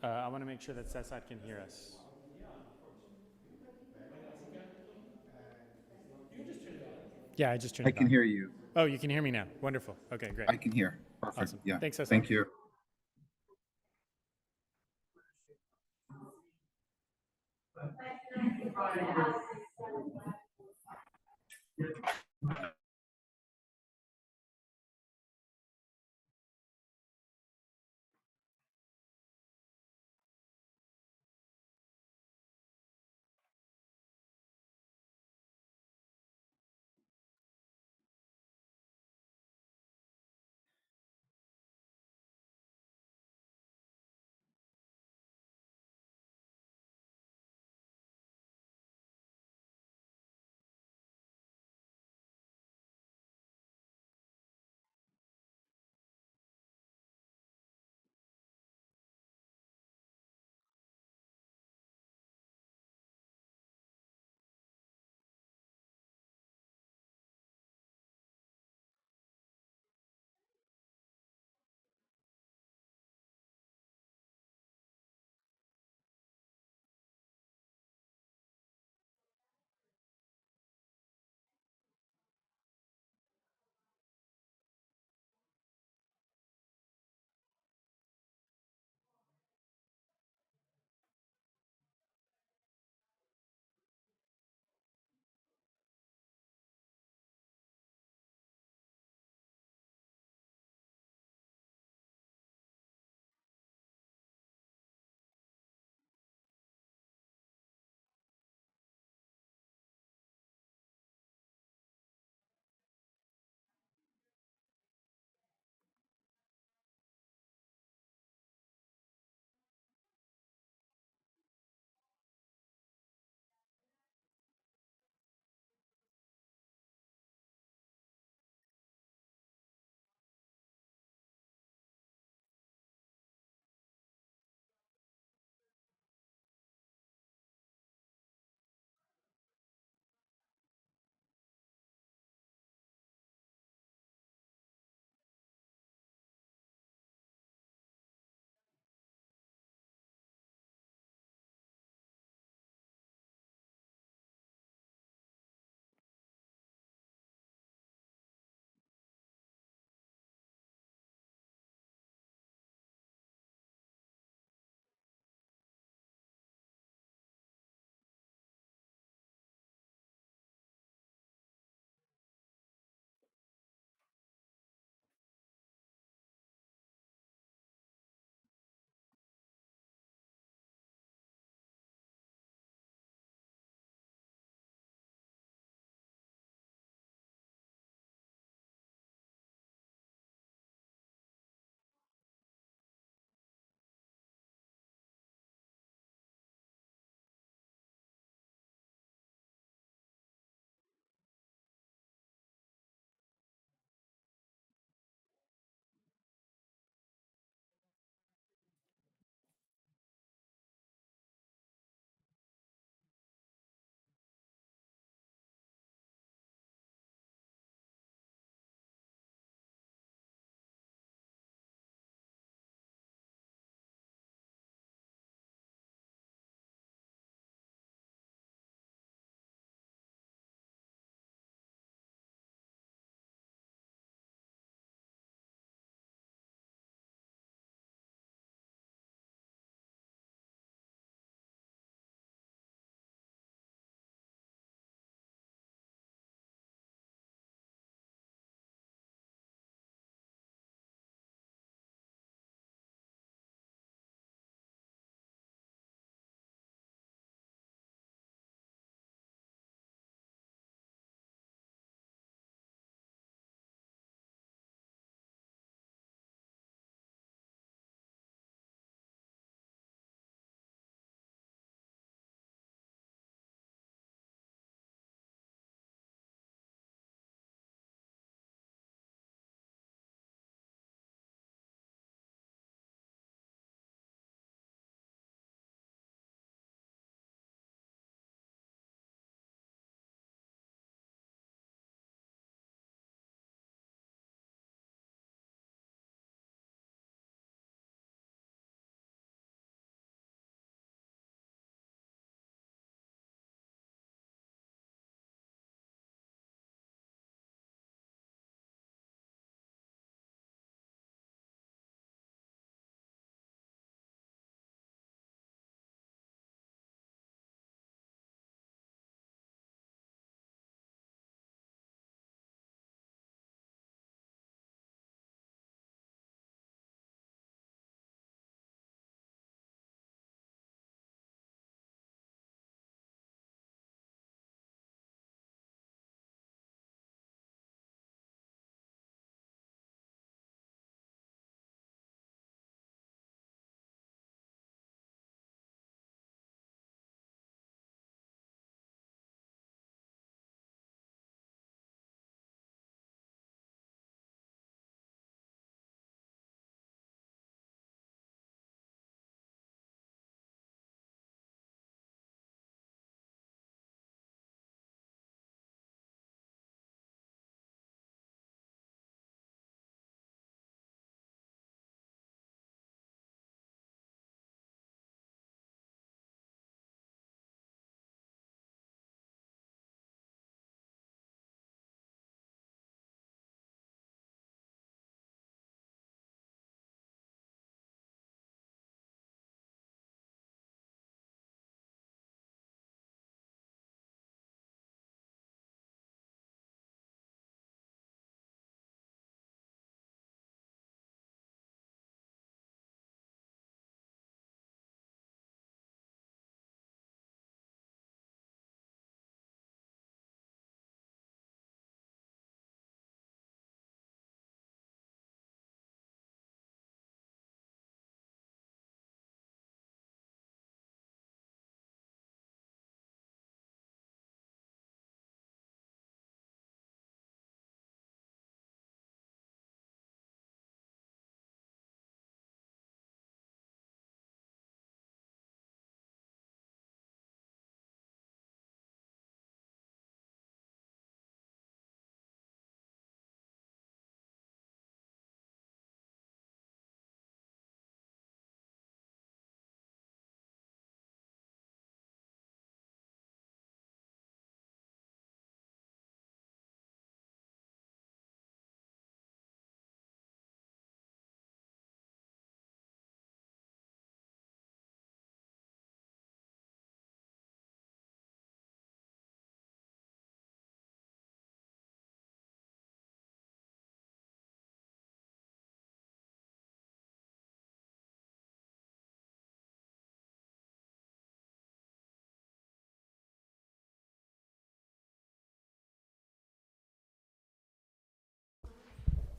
I want to make sure that Cesar can hear us. Yeah, I just turned I it can on. hear you. Oh, you can hear me now. Wonderful. Okay, great. I can hear. Perfect. Awesome. Yeah. Thanks, Cesar. Thank you.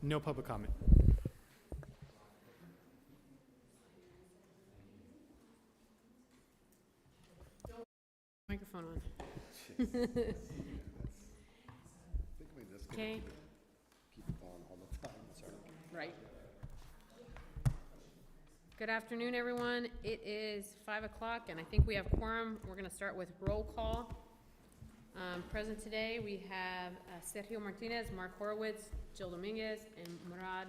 No public comment. Microphone on. Okay. Keep it on all the time, sorry. Right. Good afternoon, everyone. It is 5 o'clock, and I think we have quorum. We're going to start with roll call. Present today, we have Sergio Martinez, Mark Horowitz, Jill Dominguez, and Murad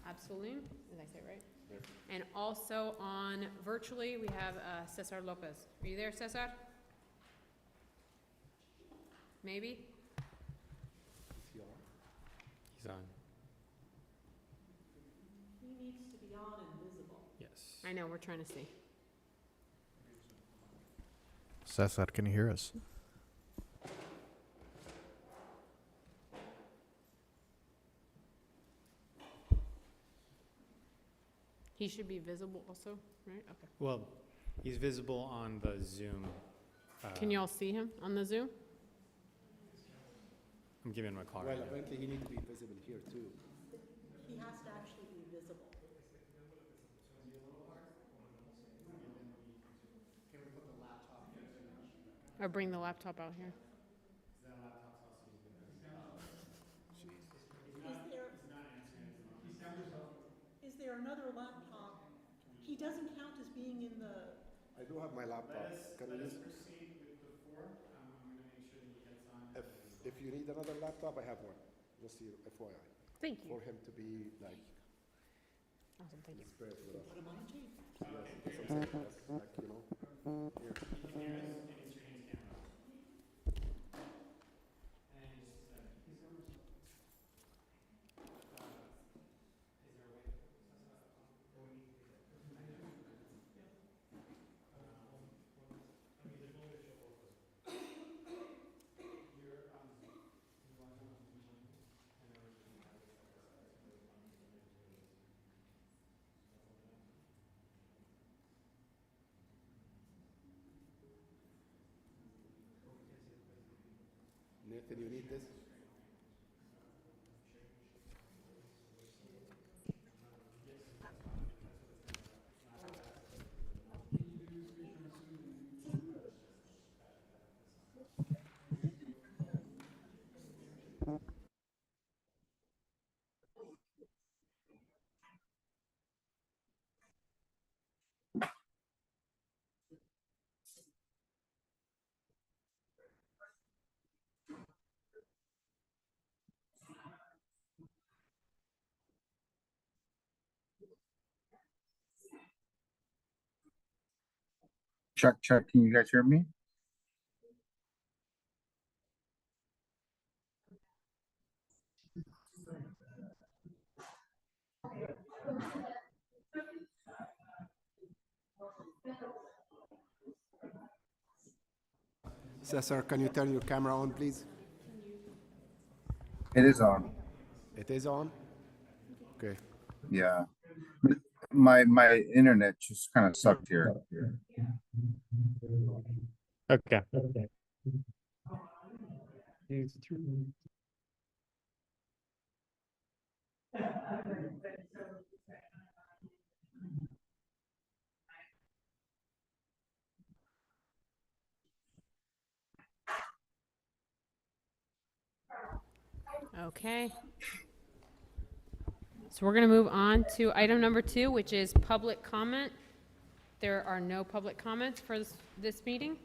Absolim. Did I say it right? Yep. And also on virtually, we have Cesar Lopez. Are you there, Cesar? Maybe? Is he on? He's on. He needs to be on and visible. Yes. I know, we're trying to see. Cesar, can you hear us? He should be visible also, right? Okay. Well, he's visible on the Zoom. Can you all see him on the Zoom? I'm giving him a call Well, right now. apparently he needs to be visible here too. He has to actually be visible. Or bring the laptop out here? Is there another laptop? He doesn't count as being in the, I do have my laptop. Can we use? If you need another laptop, I have one. Just so you, FYI. Thank you. For him to be like Awesome, thank you. spirit with us. put him on the tape. Yes, that's what I'm saying. That's like, you know. Here. Nathan, you need this? Check, check. Can you guys hear me? Cesar, can you turn your camera on, please? It is on. It is on? Okay. Yeah. My internet just kind of sucked here. Okay. Okay. So we're going to move on to item number 2, which is public comment. There are no public comments for this meeting.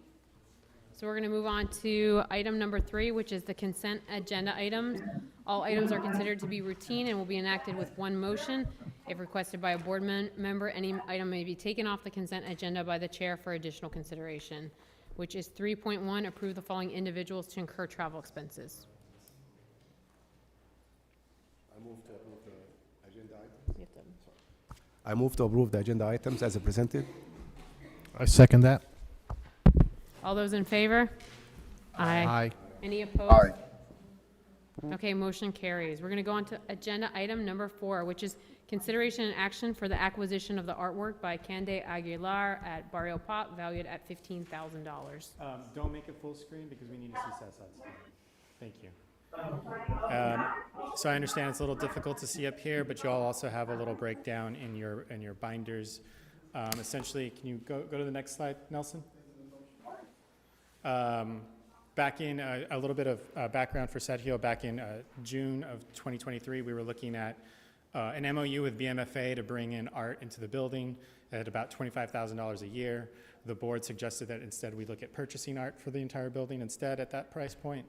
So we're going to move on to item number 3, which is the consent agenda items. All items are considered to be routine and will be enacted with one motion. If requested by a board member, any item may be taken off the consent agenda by the chair for additional consideration, which is 3.1, approve the following individuals to incur travel expenses. I move to approve the agenda items. You have to- I move to approve the agenda items as presented. I second that. All those in favor? Aye. Any opposed? Aye. Okay, motion carries. We're going to go on to agenda item number 4, which is consideration and action for the acquisition of the artwork by Cande Aguilar at Barrio Pop, valued at $15,000. Don't make it full screen because we need to see Cesar's screen. Thank you. So I understand it's a little difficult to see up here, but you all also have a little breakdown in your binders. Essentially, can you go to the next slide, Nelson? Back in a little bit of background for Sergio, back in June of 2023, we were looking at an MOU with BMFA to bring in art into the building at about $25,000 a year. The board suggested that instead we look at purchasing art for the entire building instead at that price point.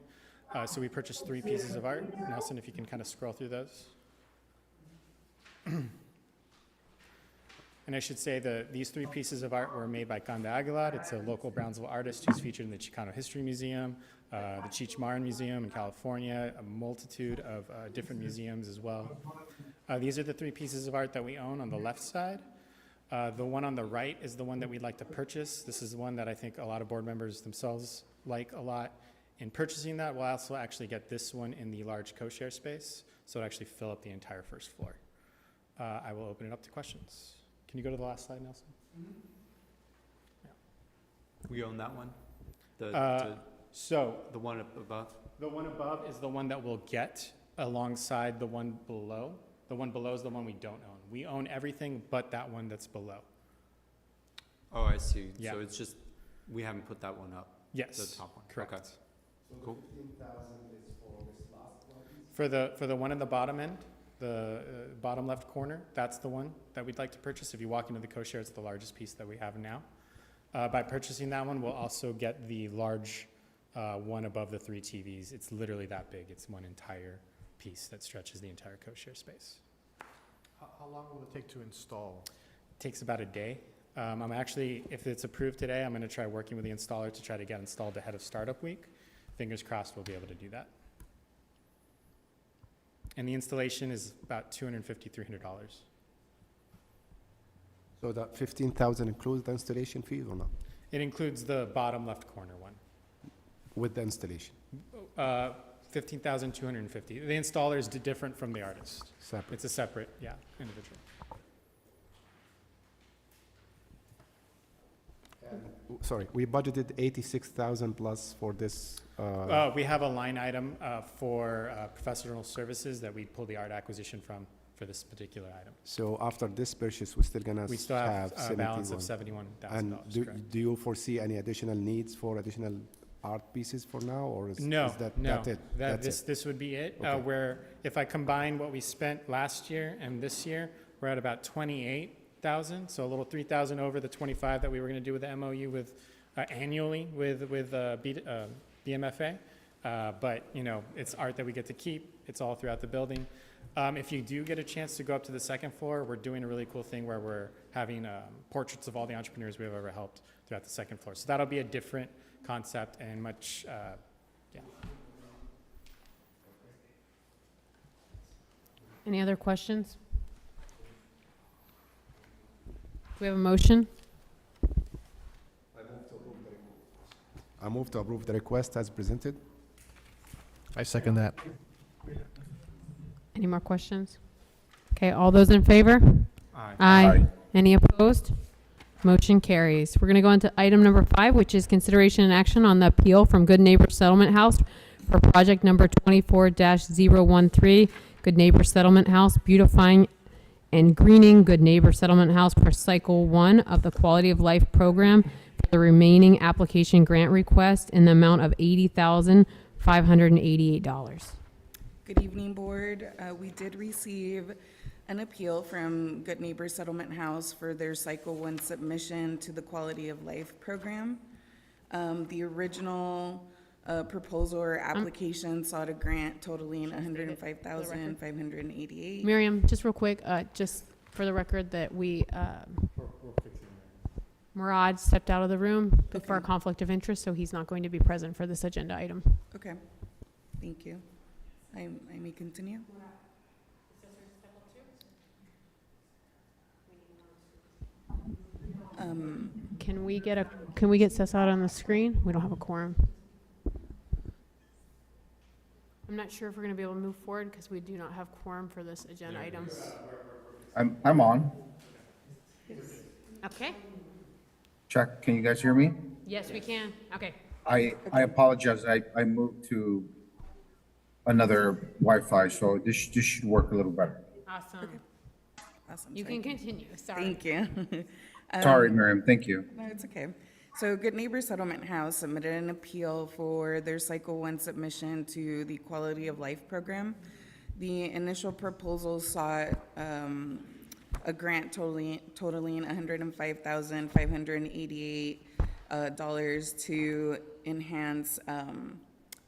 So we purchased 3 pieces of art. Nelson, if you can kind of scroll through those. And I should say that these 3 pieces of art were made by Kanda Aguilar. It's a local Brownsville artist who's featured in the Chicano History Museum, the Cheech Marin Museum in California, a multitude of different museums as well. These are the 3 pieces of art that we own on the left side. The one on the right is the one that we'd like to purchase. This is one that I think a lot of board members themselves like a lot. In purchasing that, we'll also actually get this one in the large co-share space, so it'll actually fill up the entire first floor. I will open it up to questions. Can you go to the last slide, Nelson? We own that one? So The one up above? the one above is the one that we'll get alongside the one below. The one below is the one we don't own. We own everything but that one that's below. Oh, I see. Yeah. So it's just, we haven't put that one up? Yes, The top one? correct. Okay. Cool. For the one in the bottom end, the bottom left corner, that's the one that we'd like to purchase. If you walk into the co-share, it's the largest piece that we have now. By purchasing that one, we'll also get the large one above the 3 TVs. It's literally that big. It's one entire piece that stretches the entire co-share space. How long will it take to install? Takes about a day. I'm actually, if it's approved today, I'm going to try working with the installer to try to get installed ahead of startup week. Fingers crossed we'll be able to do that. And the installation is about $250, $300. So that 15,000 includes the installation fees or not? It includes the bottom left corner one. With the installation, 15,250. The installer is different from the artist. separate? It's a separate, yeah, individual. Sorry, we budgeted 86,000 plus for this. We have a line item for professional services that we pull the art acquisition from for this particular item. So after this purchase, we're still gonna We still have a 71. balance of $71,000. And correct. do you foresee any additional needs for additional art pieces for now, or is No, is that no. it? That, That's it? this would be it, Okay. where if I combine what we spent last year and this year, we're at about 28,000, so a little 3,000 over the 25 that we were gonna do with the MOU with, annually with BMFA. But, you know, it's art that we get to keep. It's all throughout the building. If you do get a chance to go up to the second floor, we're doing a really cool thing where we're having portraits of all the entrepreneurs we've ever helped throughout the second floor. So that'll be a different concept and much, yeah. Any other questions? Do we have a motion? I move to approve the request as presented. I second that. Any more questions? Okay, all those in favor? Aye. Aye. Any opposed? Motion carries. We're going to go into item number 5, which is consideration and action on the appeal from Good Neighbor Settlement House for project number 24-013, Good Neighbor Settlement House, beautifying and greening Good Neighbor Settlement House for Cycle 1 of the Quality of Life Program for the remaining application grant request in the amount of $80,588. Good evening, Board. We did receive an appeal from Good Neighbor Settlement House for their Cycle 1 submission to the Quality of Life Program. The original proposal or application sought a grant totaling $105,588. Miriam, just real quick, just for the record that we, Murad stepped out of the room for a Okay. conflict of interest, so he's not going to be present for this agenda item. Okay, thank you. I may continue? Can we get Cesar on the screen? We don't have a quorum. I'm not sure if we're going to be able to move forward because we do not have quorum for this agenda item. I'm on. Okay. Check, can you guys hear me? Yes, we can. Okay. I apologize, I moved to another Wi-Fi, so this should work a little better. Awesome. Awesome. You Sorry. can continue, sorry. Thank you. Sorry, Miriam, thank you. No, it's okay. So Good Neighbor Settlement House submitted an appeal for their Cycle 1 submission to the Quality of Life Program. The initial proposal sought a grant totaling $105,588 to enhance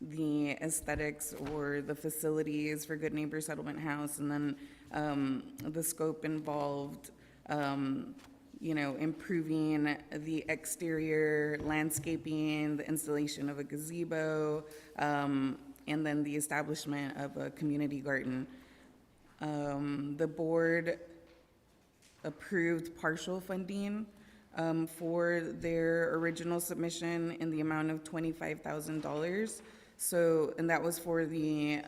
the aesthetics or the facilities for Good Neighbor Settlement House. And then the scope involved improving the exterior landscaping, the installation of a gazebo, and then the establishment of a community garden. The board approved partial funding for their original submission in the amount of $25,000. So, and that was for the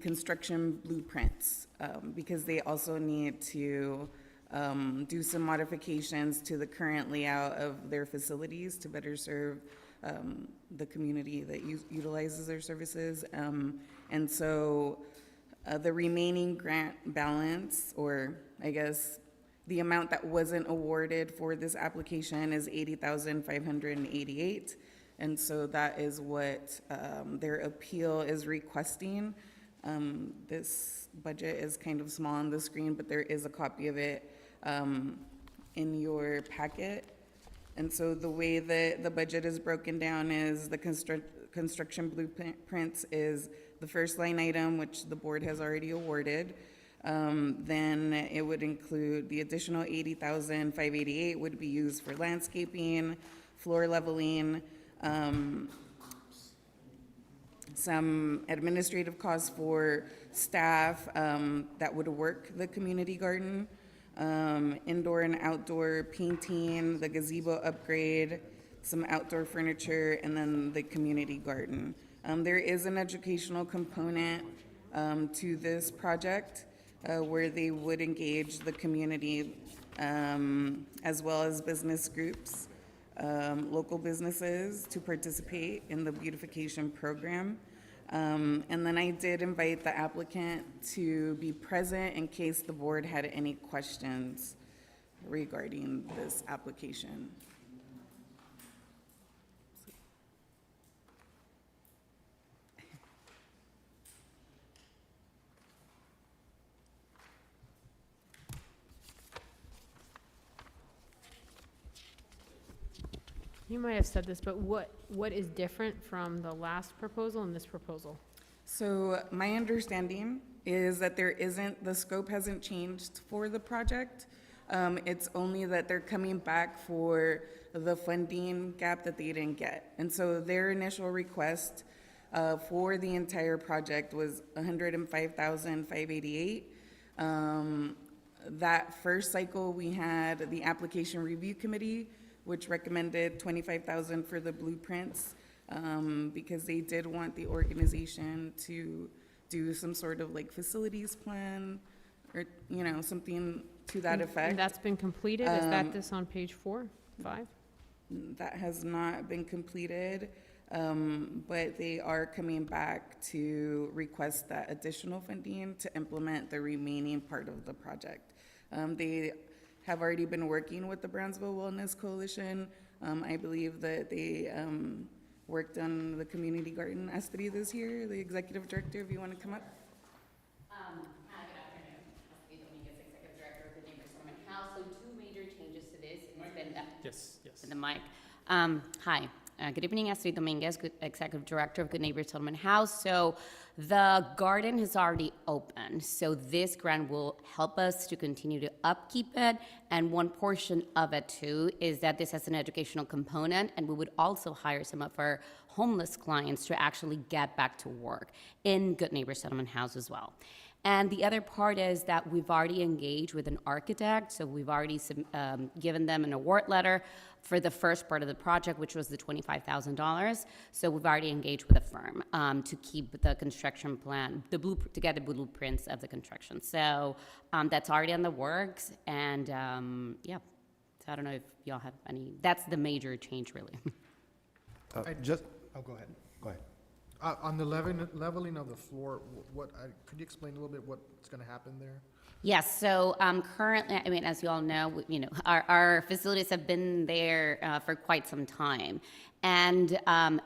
construction blueprints, because they also need to do some modifications to the current layout of their facilities to better serve the community that utilizes their services. And so the remaining grant balance, or I guess the amount that wasn't awarded for this application, is $80,588. And so that is what their appeal is requesting. This budget is kind of small on the screen, but there is a copy of it in your packet. And so the way that the budget is broken down is the construction blueprints is the first line item, which the board has already awarded. Then it would include the additional $80,588 would be used for landscaping, floor leveling, some administrative costs for staff that would work the community garden, indoor and outdoor painting, the gazebo upgrade, some outdoor furniture, and then the community garden. There is an educational component to this project where they would engage the community as well as business groups, local businesses to participate in the beautification program. And then I did invite the applicant to be present in case the board had any questions regarding this application. You might have said this, but what is different from the last proposal and this proposal? So my understanding is that the scope hasn't changed for the project. It's only that they're coming back for the funding gap that they didn't get. And so their initial request for the entire project was $105,588. That first cycle, we had the application review committee, which recommended $25,000 for the blueprints, because they did want the organization to do some sort of like facilities plan or, something to that effect. And that's been completed? Is that this on page 4, 5? That has not been completed, but they are coming back to request that additional funding to implement the remaining part of the project. They have already been working with the Brownsville Wellness Coalition. I believe that they worked on the community garden Astrid this year. The executive director, if you want to come up. Hi, good afternoon. Astrid Dominguez, executive director of the Neighbor Settlement House. So 2 major changes to this. It's been Yes, yes. in the mic. Hi, good evening, Astrid Dominguez, executive director of Good Neighbor Settlement House. So the garden has already opened. So this grant will help us to continue to upkeep it. And one portion of it too is that this has an educational component, and we would also hire some of our homeless clients to actually get back to work in Good Neighbor Settlement House as well. And the other part is that we've already engaged with an architect, so we've already given them an award letter for the first part of the project, which was the $25,000. So we've already engaged with a firm to keep the construction plan, to get the blueprints of the construction. So that's already in the works, and yeah. So I don't know if y'all have any. That's the major change, really. I just, oh, go ahead. Go ahead. On the leveling of the floor, could you explain a little bit what's gonna happen there? Yes, so currently, I mean, as you all know, our facilities have been there for quite some time. And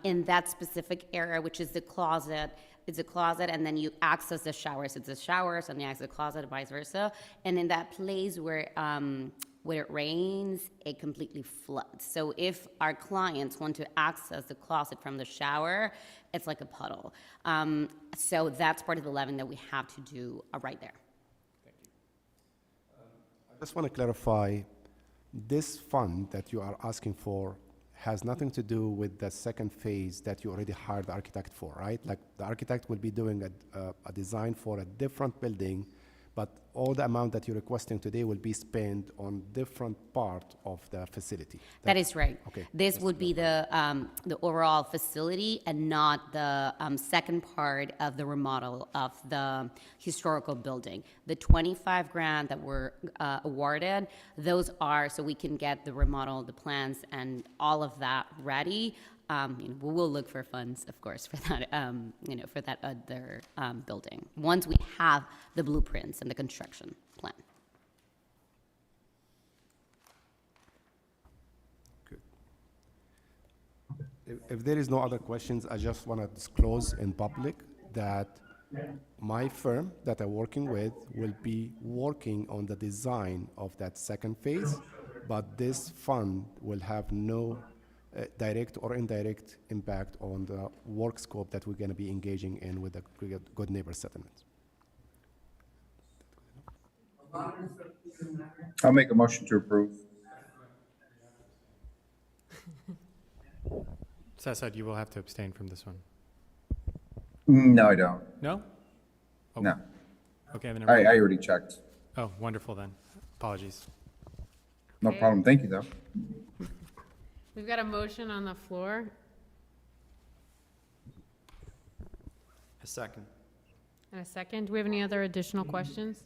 in that specific area, which is the closet, it's a closet, and then you access the showers. It's a showers, and you access the closet, vice versa. And in that place where it rains, it completely floods. So if our clients want to access the closet from the shower, it's like a puddle. So that's part of the leveling that we have to do right there. I just want to clarify, this fund that you are asking for has nothing to do with the second phase that you already hired the architect for, right? Like, the architect will be doing a design for a different building, but all the amount that you're requesting today will be spent on different part of the facility. That is right. Okay. This would be the overall facility and not the second part of the remodel of the historical building. The 25 grand that were awarded, those are so we can get the remodel, the plans, and all of that ready. We will look for funds, of course, for that, for that other building, once we have the blueprints and the construction plan. If there is no other questions, I just want to disclose in public that my firm that I'm working with will be working on the design of that second phase, but this fund will have no direct or indirect impact on the work scope that we're going to be engaging in with the Good Neighbor Settlement. I'll make a motion to approve. Sasad, you will have to abstain from this one. No, I don't. No? Oh, No. Okay, then. I already checked. Oh, wonderful then. Apologies. No Okay. problem. Thank you, though. We've got a motion on the floor. A second. And a second. Do we have any other additional questions?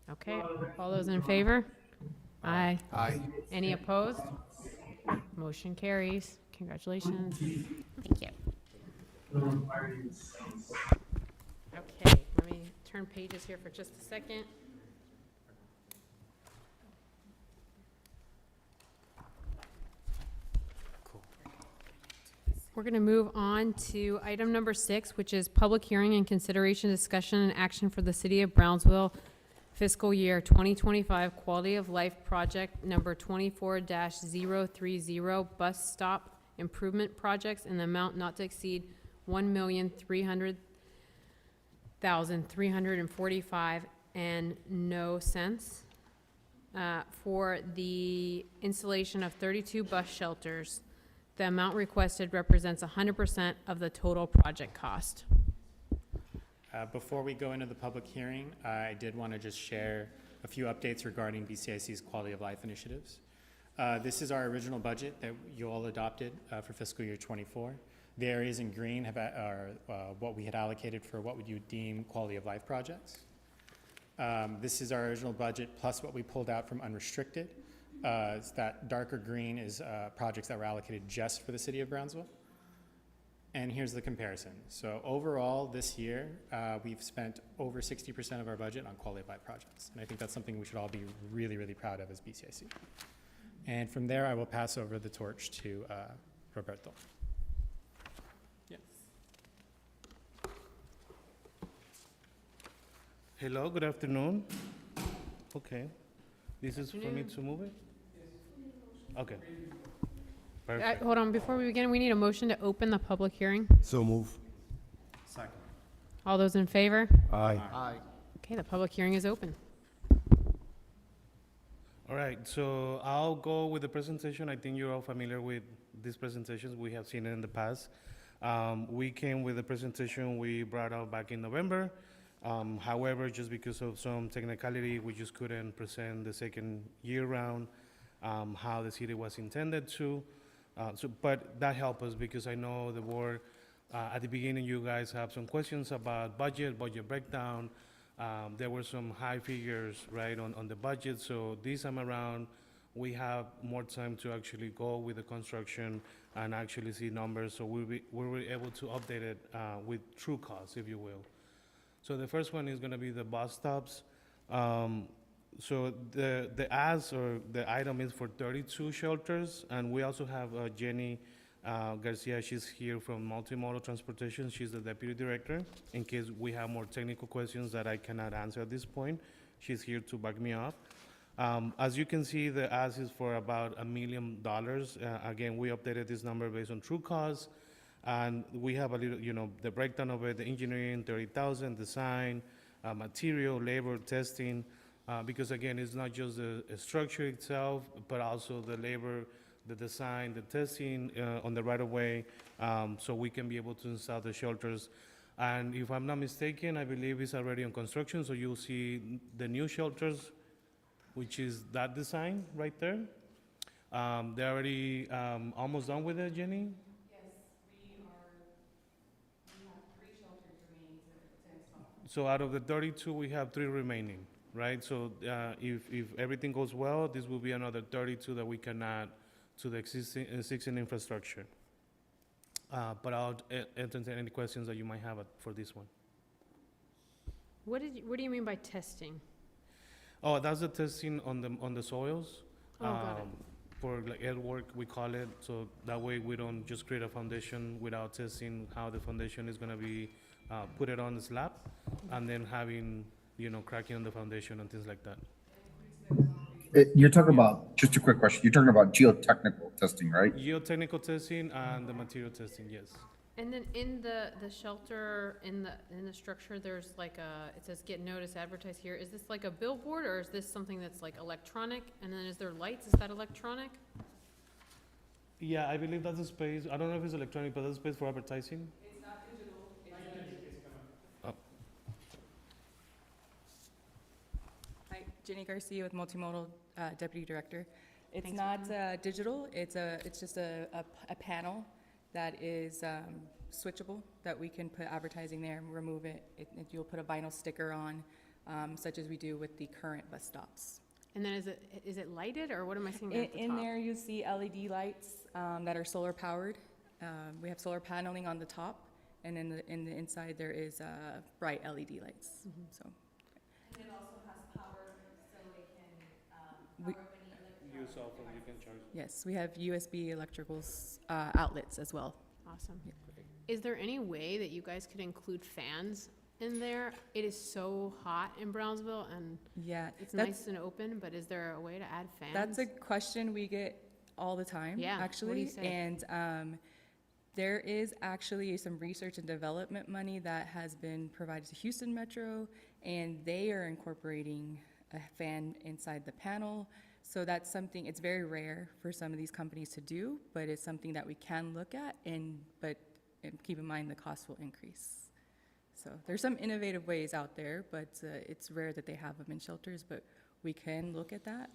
Okay, all those in favor? Aye. Aye. Any opposed? Motion carries. Congratulations. Thank you. Okay, let me turn pages here for just a second. We're going to move on to item number 6, which is public hearing and consideration, discussion, and action for the City of Brownsville fiscal year 2025 Quality of Life Project number 24-030 bus stop improvement projects in the amount not to exceed $1,300,345 and no cents for the installation of 32 bus shelters. The amount requested represents 100% of the total project cost. Before we go into the public hearing, I did want to just share a few updates regarding BCIC's quality of life initiatives. This is our original budget that you all adopted for fiscal year 24. The areas in green are what we had allocated for what would you deem quality of life projects. This is our original budget plus what we pulled out from unrestricted. That darker green is projects that were allocated just for the City of Brownsville. And here's the comparison. So overall, this year, we've spent over 60% of our budget on quality of life projects. And I think that's something we should all be really, really proud of as BCIC. And from there, I will pass over the torch to Roberto. Yeah. Hello, good afternoon. Okay. This is for me to move it? Okay. Perfect. Hold on, before we begin, we need a motion to open the public hearing. So move. Second. All those in favor? Aye. Aye. Okay, the public hearing is open. All right, so I'll go with the presentation. I think you're all familiar with these presentations. We have seen it in the past. We came with a presentation we brought out back in November. However, just because of some technicality, we just couldn't present the second year round how the city was intended to. But that helped us because I know the board, at the beginning, you guys have some questions about budget breakdown. There were some high figures, right, on the budget. So this time around, we have more time to actually go with the construction and actually see numbers, so we were able to update it with true costs, if you will. So the first one is gonna be the bus stops. So the ask or the item is for 32 shelters, and we also have Jenny Garcia, she's here from Multimodal Transportation, she's the deputy director, in case we have more technical questions that I cannot answer at this point. She's here to back me up. As you can see, the ask is for about $1 million. Again, we updated this number based on true costs, and we have a little, the breakdown of it, the engineering, 30,000, design, material, labor, testing, because again, it's not just the structure itself, but also the labor, the design, the testing on the right-of-way, so we can be able to install the shelters. And if I'm not mistaken, I believe it's already on construction, so you'll see the new shelters, which is that design right there. They're already almost done with it, Jenny? Yes, we have 3 shelters remaining to install. So out of the 32, we have 3 remaining, right? So if everything goes well, this will be another 32 that we can add to the existing infrastructure. But I'll entertain any questions that you might have for this one. What do you mean by testing? Oh, that's the testing on the soils. Oh, got it. For like earthwork, we call it, so that way we don't just create a foundation without testing how the foundation is gonna be put it on the slab, and then having, cracking on the foundation and things like that. You're talking about, just a quick question, you're talking about geotechnical testing, right? Geotechnical testing and the material testing, yes. And then in the shelter, in the structure, there's like it says get notice, advertise here. Is this like a billboard, or is this something that's like electronic? And then is there lights? Is that electronic? Yeah, I believe that's a space, I don't know if it's electronic, but that's a space for advertising. It's not digital. Hi, Jenny Garcia with Multimodal, Deputy Director. It's Thanks for not digital, it's just a panel that is switchable, that we can put advertising there and remove it. You'll put a vinyl sticker on, such as we do with the current bus stops. And then is it lighted, or what am I seeing at the top? In there, you see LED lights that are solar powered. We have solar paneling on the top, and in the inside, there is bright LED lights, so. And it also has power, so it can We- power any electronic Use cell phone, you can charge. Yes, we have USB electricals outlets as well. Awesome. Is there any way that you guys could include fans in there? It is so hot in Brownsville, and Yeah, it's that's, nice and open, but is there a way to add fans? that's a question we get all the time, Yeah, what do actually. you say? And there is actually some research and development money that has been provided to Houston Metro, and they are incorporating a fan inside the panel. So that's something, it's very rare for some of these companies to do, but it's something that we can look at, but keep in mind the cost will increase. So there's some innovative ways out there, but it's rare that they have them in shelters, but we can look at that,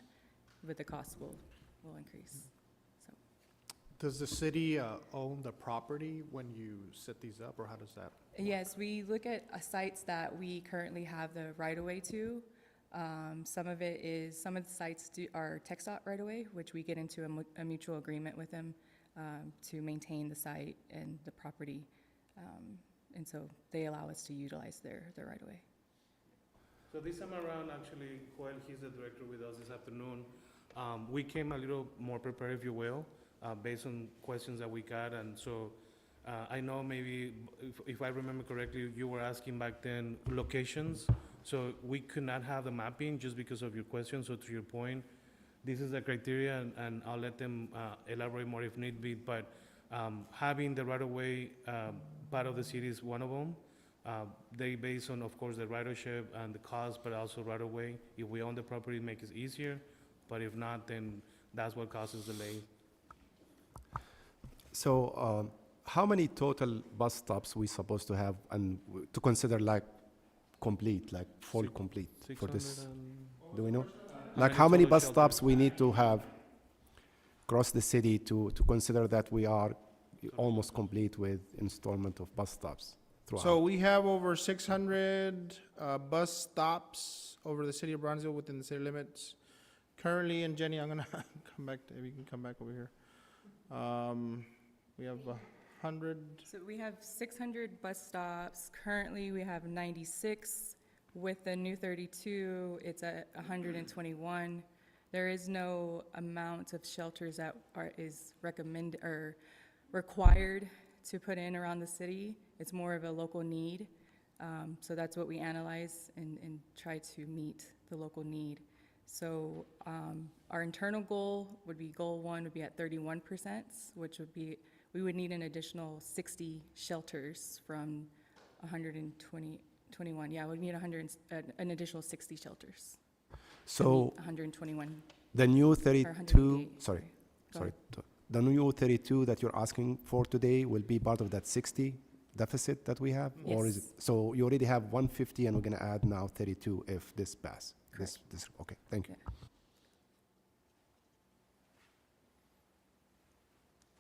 but the cost will increase. So Does the city own the property when you set these up, or how does that? yes, we look at sites that we currently have the right-of-way to. Some of the sites are TxDOT right-of-way, which we get into a mutual agreement with them to maintain the site and the property. And so they allow us to utilize their right-of-way. So this time around, actually, Joel, he's the director with us this afternoon. We came a little more prepared, if you will, based on questions that we got. And so I know maybe, if I remember correctly, you were asking back then locations. So we could not have the mapping just because of your question. So to your point, this is the criteria, and I'll let them elaborate more if need be. But having the right-of-way part of the city is one of them. They base on, of course, the ridership and the cost, but also right-of-way. If we own the property, it makes it easier. But if not, then that's what causes delay. So how many total bus stops we supposed to have and to consider like complete, like full complete for this? Do we know? Like how many bus stops we need to have across the city to consider that we are almost complete with installment of bus stops throughout? So we have over 600 bus stops over the city of Brownsville within the city limits. Currently, and Jenny, I'm gonna come back, if you can come back over here. We have 100, So we have 600 bus stops. Currently, we have 96. With the new 32, it's at 121. There is no amount of shelters that is recommended or required to put in around the city. It's more of a local need. So that's what we analyze and try to meet the local need. So our internal goal would be, goal 1 would be at 31%, which would be, we would need an additional 60 shelters from 121. Yeah, we'd need an additional 60 shelters. So 121. the new 32, 188, sorry, Go sorry. ahead. The new 32 that you're asking for today will be part of that 60 deficit that we have? Or is it, Yes. so you already have 150 and we're gonna add now 32 if this pass? This, okay, thank you.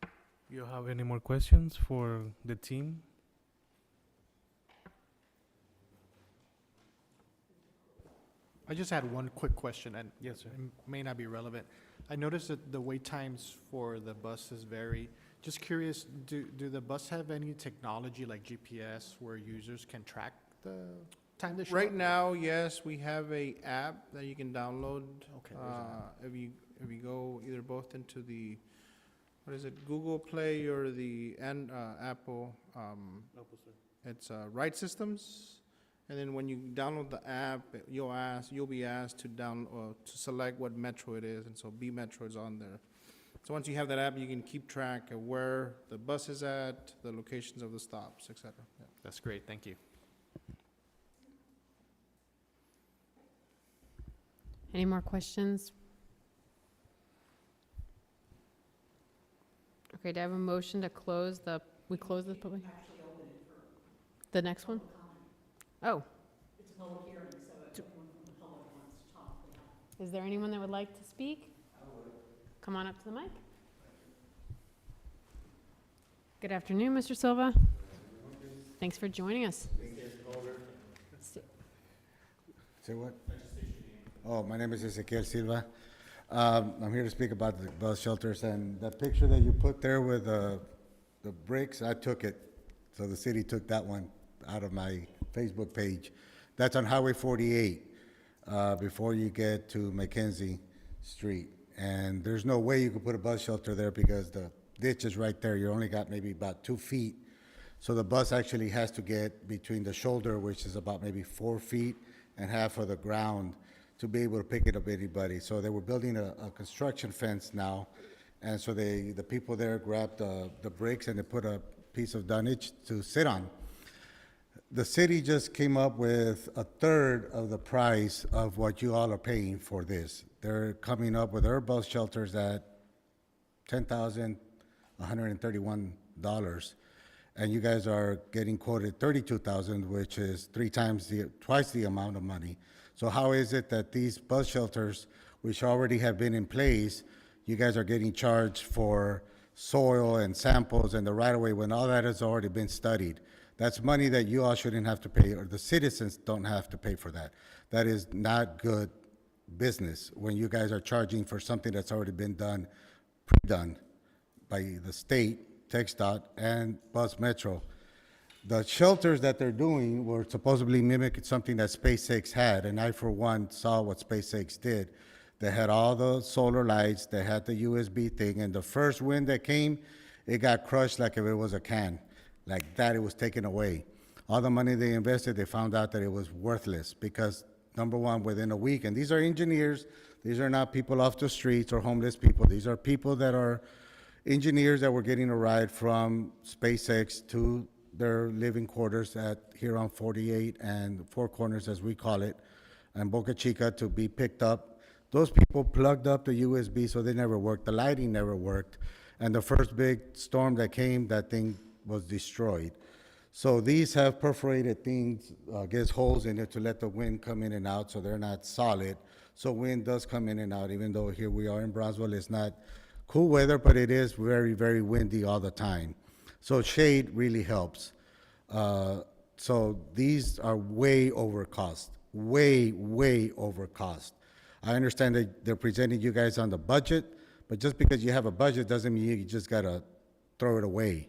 Yeah. You have any more questions for the team? I just had one quick question, and Yes, sir. it may not be relevant. I noticed that the wait times for the buses vary. Just curious, do the bus have any technology like GPS where users can track the time they show Right up? now, yes, we have a app that you can download. Okay, there's an app. If you go either both into the, what is it, Google Play or the Apple, it's Ride Systems. And then when you download the app, you'll be asked to to select what metro it is, and so B Metro is on there. So once you have that app, you can keep track of where the bus is at, the locations of the stops, et cetera. Yeah. That's great, thank you. Any more questions? Okay, do I have a motion to close we close the public? The next one? Oh. It's a public hearing, so if anyone from the public wants to talk, they have. Is there anyone that would like to speak? Come on up to the mic. Good afternoon, Mr. Silva. Thanks for joining us. Say what? Oh, my name is Ezequiel Silva. I'm here to speak about the bus shelters, and that picture that you put there with the bricks, I took it. So the city took that one out of my Facebook page. That's on Highway 48, before you get to Mackenzie Street. And there's no way you could put a bus shelter there because the ditch is right there. You only got maybe about 2 feet. So the bus actually has to get between the shoulder, which is about maybe 4 feet, and half of the ground to be able to pick it up anybody. So they were building a construction fence now. And so the people there grabbed the bricks and they put a piece of dunnage to sit on. The city just came up with a third of the price of what you all are paying for this. They're coming up with their bus shelters at $10,131, and you guys are getting quoted $32,000, which is twice the amount of money. So how is it that these bus shelters, which already have been in place, you guys are getting charged for soil and samples and the right-of-way when all that has already been studied? That's money that you all shouldn't have to pay, or the citizens don't have to pay for that. That is not good business when you guys are charging for something that's already been done, pre-done by the state, TxDOT, and Bus Metro. The shelters that they're doing were supposedly mimic something that SpaceX had, and I, for one, saw what SpaceX did. They had all the solar lights, they had the USB thing, and the first wind that came, it got crushed like if it was a can. Like that, it was taken away. All the money they invested, they found out that it was worthless because, number one, within a week, and these are engineers, these are not people off the streets or homeless people. These are people that are engineers that were getting a ride from SpaceX to their living quarters here on 48 and Four Corners, as we call it, and Boca Chica to be picked up. Those people plugged up the USB, so they never worked. The lighting never worked. And the first big storm that came, that thing was destroyed. So these have perforated things, gets holes in it to let the wind come in and out, so they're not solid. So wind does come in and out, even though here we are in Brownsville, it's not cool weather, but it is very, very windy all the time. So shade really helps. So these are way over cost, way over cost. I understand that they're presenting you guys on the budget, but just because you have a budget doesn't mean you just gotta throw it away.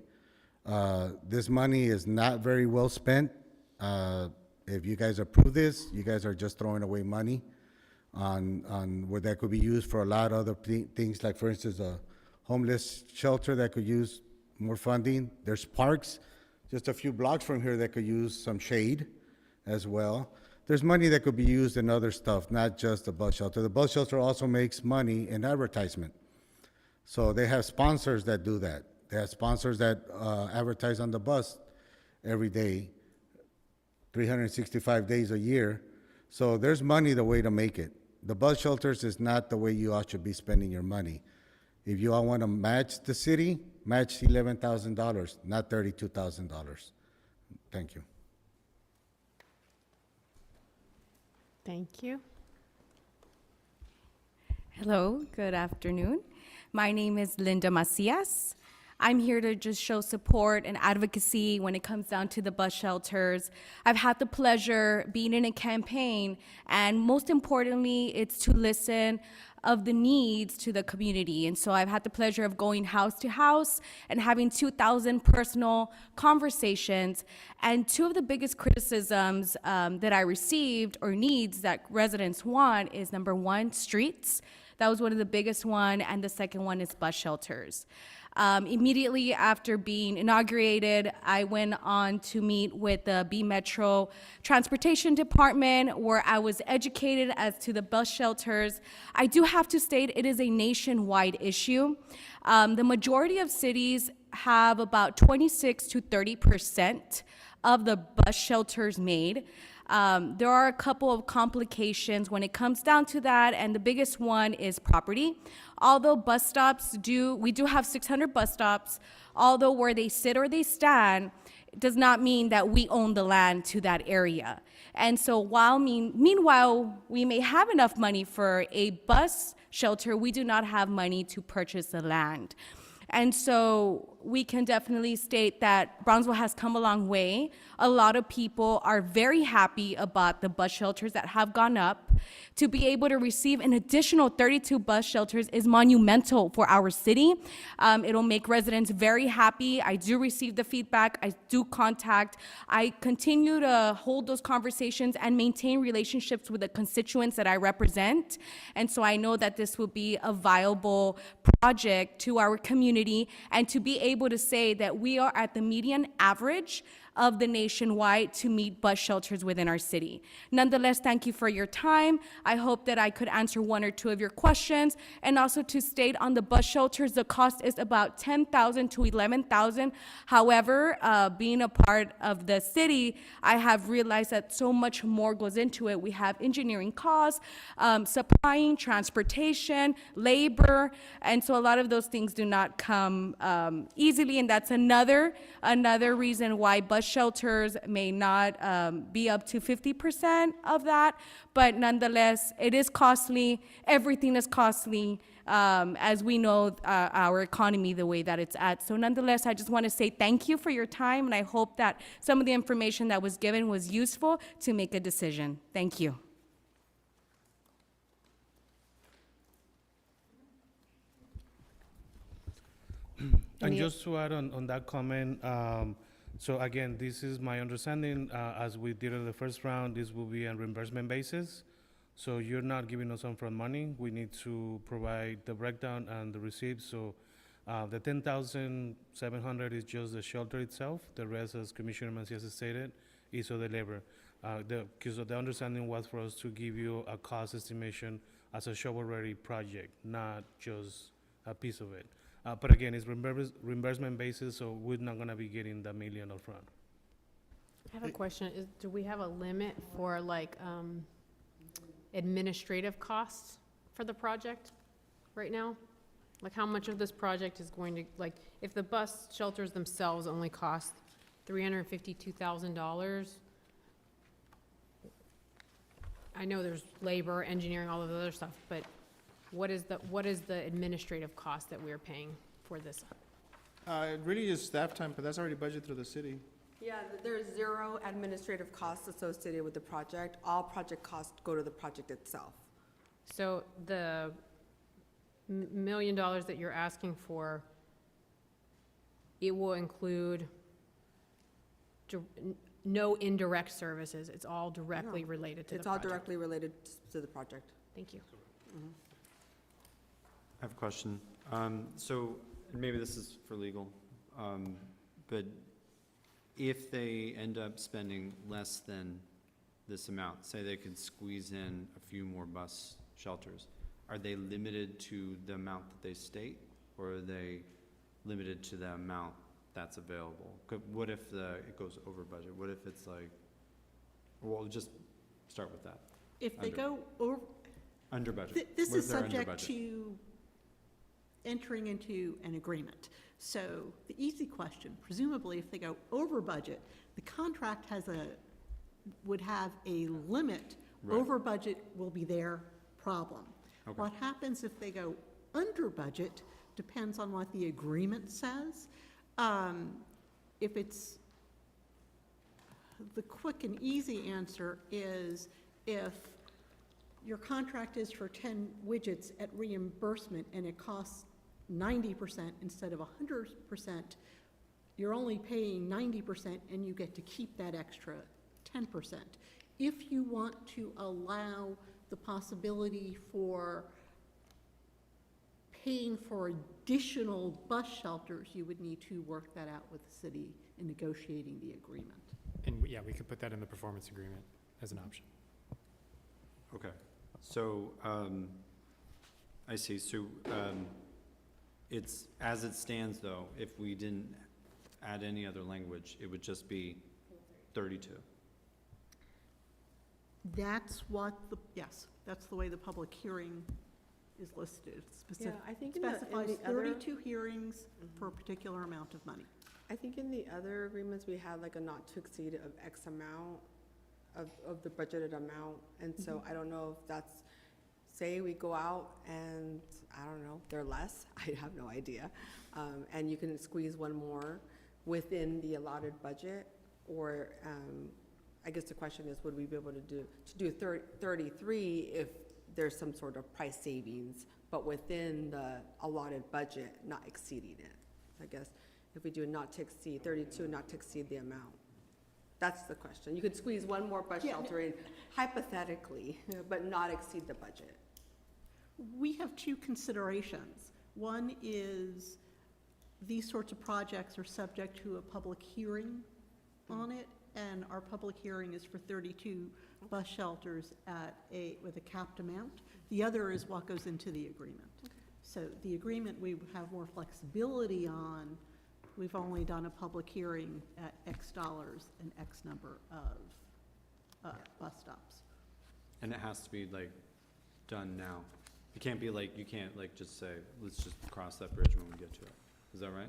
This money is not very well spent. If you guys approve this, you guys are just throwing away money on where that could be used for a lot of other things, like for instance, a homeless shelter that could use more funding. There's parks just a few blocks from here that could use some shade as well. There's money that could be used in other stuff, not just the bus shelter. The bus shelter also makes money in advertisement. So they have sponsors that do that. They have sponsors that advertise on the bus every day, 365 days a year. So there's money the way to make it. The bus shelters is not the way you all should be spending your money. If you all want to match the city, match $11,000, not $32,000. Thank you. Thank you. Hello, good afternoon. My name is Linda Macias. I'm here to just show support and advocacy when it comes down to the bus shelters. I've had the pleasure being in a campaign, and most importantly, it's to listen of the needs to the community. And so I've had the pleasure of going house to house and having 2,000 personal conversations. And two of the biggest criticisms that I received, or needs that residents want, is number one, streets. That was one of the biggest one, and the second one is bus shelters. Immediately after being inaugurated, I went on to meet with the B Metro Transportation Department, where I was educated as to the bus shelters. I do have to state it is a nationwide issue. The majority of cities have about 26 to 30% of the bus shelters made. There are a couple of complications when it comes down to that, and the biggest one is property. Although bus stops we do have 600 bus stops, although where they sit or they stand, it does not mean that we own the land to that area. And so meanwhile, we may have enough money for a bus shelter, we do not have money to purchase the land. And so we can definitely state that Brownsville has come a long way. A lot of people are very happy about the bus shelters that have gone up. To be able to receive an additional 32 bus shelters is monumental for our city. It'll make residents very happy. I do receive the feedback. I do contact. I continue to hold those conversations and maintain relationships with the constituents that I represent. And so I know that this will be a viable project to our community, and to be able to say that we are at the median average of the nationwide to meet bus shelters within our city. Nonetheless, thank you for your time. I hope that I could answer one or two of your questions, and also to state on the bus shelters, the cost is about $10,000 to $11,000. However, being a part of the city, I have realized that so much more goes into it. We have engineering costs, supplying, transportation, labor, and so a lot of those things do not come easily, and that's another reason why bus shelters may not be up to 50% of that, but nonetheless, it is costly. Everything is costly, as we know our economy the way that it's at. So nonetheless, I just want to say thank you for your time, and I hope that some of the information that was given was useful to make a decision. Thank you. And just to add on that comment, so again, this is my understanding, as we did in the first round, this will be a reimbursement basis. So you're not giving us upfront money. We need to provide the breakdown and the receipts. So the $10,700 is just the shelter itself. The rest, as Commissioner Macias stated, is of the labor. Because the understanding was for us to give you a cost estimation as a shovel-ready project, not just a piece of it. But again, it's reimbursement basis, so we're not gonna be getting the $1 million upfront. I have a question. Do we have a limit for administrative costs for the project right now? Like how much of this project is going to, if the bus shelters themselves only cost $352,000, I know there's labor, engineering, all of the other stuff, but what is the administrative cost that we're paying for this? It really is staff time, but that's already budgeted through the city. Yeah, there's zero administrative costs associated with the project. All project costs go to the project itself. So the $1 million that you're asking for, it will include no indirect services. It's all directly No, related to the It's all project. directly related to the project. Thank you. I have a question. So maybe this is for legal, but if they end up spending less than this amount, say they could squeeze in a few more bus shelters, are they limited to the amount that they state, or are they limited to the amount that's available? What if it goes over budget? What if it's like, well, just start with that. If they Under. go over, Under budget. this What is if they're under subject budget? to entering into an agreement. So the easy question, presumably if they go over budget, the contract would have a limit. Right. Over budget will be their problem. Okay. What happens if they go under budget depends on what the agreement says. If it's, the quick and easy answer is if your contract is for 10 widgets at reimbursement and it costs 90% instead of 100%, you're only paying 90% and you get to keep that extra 10%. If you want to allow the possibility for paying for additional bus shelters, you would need to work that out with the city in negotiating the agreement. And yeah, we could put that in the performance agreement as an option. Okay, so, I see, so, it's, as it stands though, if we didn't add any other language, it would just be 32. That's what yes, that's the way the public hearing is listed. Yeah, I think in the Specifies other, 32 hearings for a particular amount of money. I think in the other agreements, we had like a not to exceed of X amount of the budgeted amount. And so I don't know if that's, say we go out and, I don't know, they're less, I have no idea. And you can squeeze one more within the allotted budget, or, I guess the question is, would we be able to do 33 if there's some sort of price savings, but within the allotted budget, not exceeding it? I guess if we do not to exceed 32, not to exceed the amount. That's the question. You could squeeze one more bus shelter in hypothetically, but not exceed the budget. We have two considerations. One is these sorts of projects are subject to a public hearing on it, and our public hearing is for 32 bus shelters with a capped amount. The other is what goes into the agreement. So the agreement we have more flexibility on. We've only done a public hearing at X dollars and X number of bus stops. And it has to be like done now. It can't be like, you can't like just say, let's just cross that bridge when we get to it. Is that right?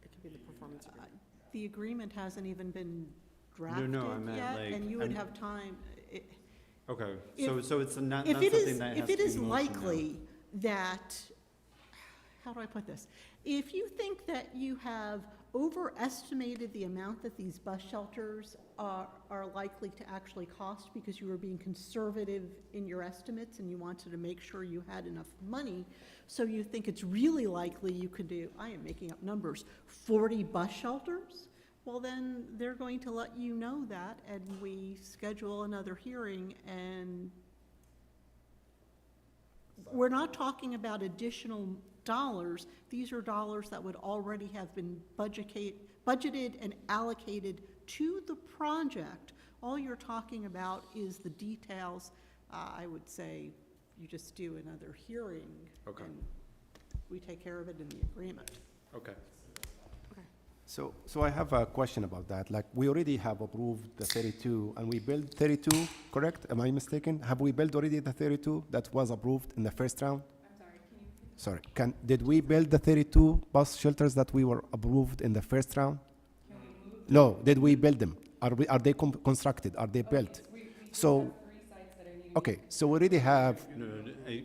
It could be the performance agreement. The agreement hasn't even been drafted No, I meant yet, like, and you would I'm- have time. Okay, If- so it's not If something it is, that has if to it be is motion now. likely that, how do I put this? If you think that you have overestimated the amount that these bus shelters are likely to actually cost because you were being conservative in your estimates and you wanted to make sure you had enough money, so you think it's really likely you could do, I am making up numbers, 40 bus shelters, well then they're going to let you know that, and we schedule another hearing, and we're not talking about additional dollars. These are dollars that would already have been budgeted and allocated to the project. All you're talking about is the details. I would say you just do another hearing. Okay. And we take care of it in the agreement. Okay. So I have a question about that. Like, we already have approved the 32, and we built 32, correct? Am I mistaken? Have we built already the 32 that was approved in the first round? I'm sorry, can you? Sorry, did we build the 32 bus shelters that we were approved in the first round? No, did we build them? Are they constructed? Are they built? So, okay, so we already have,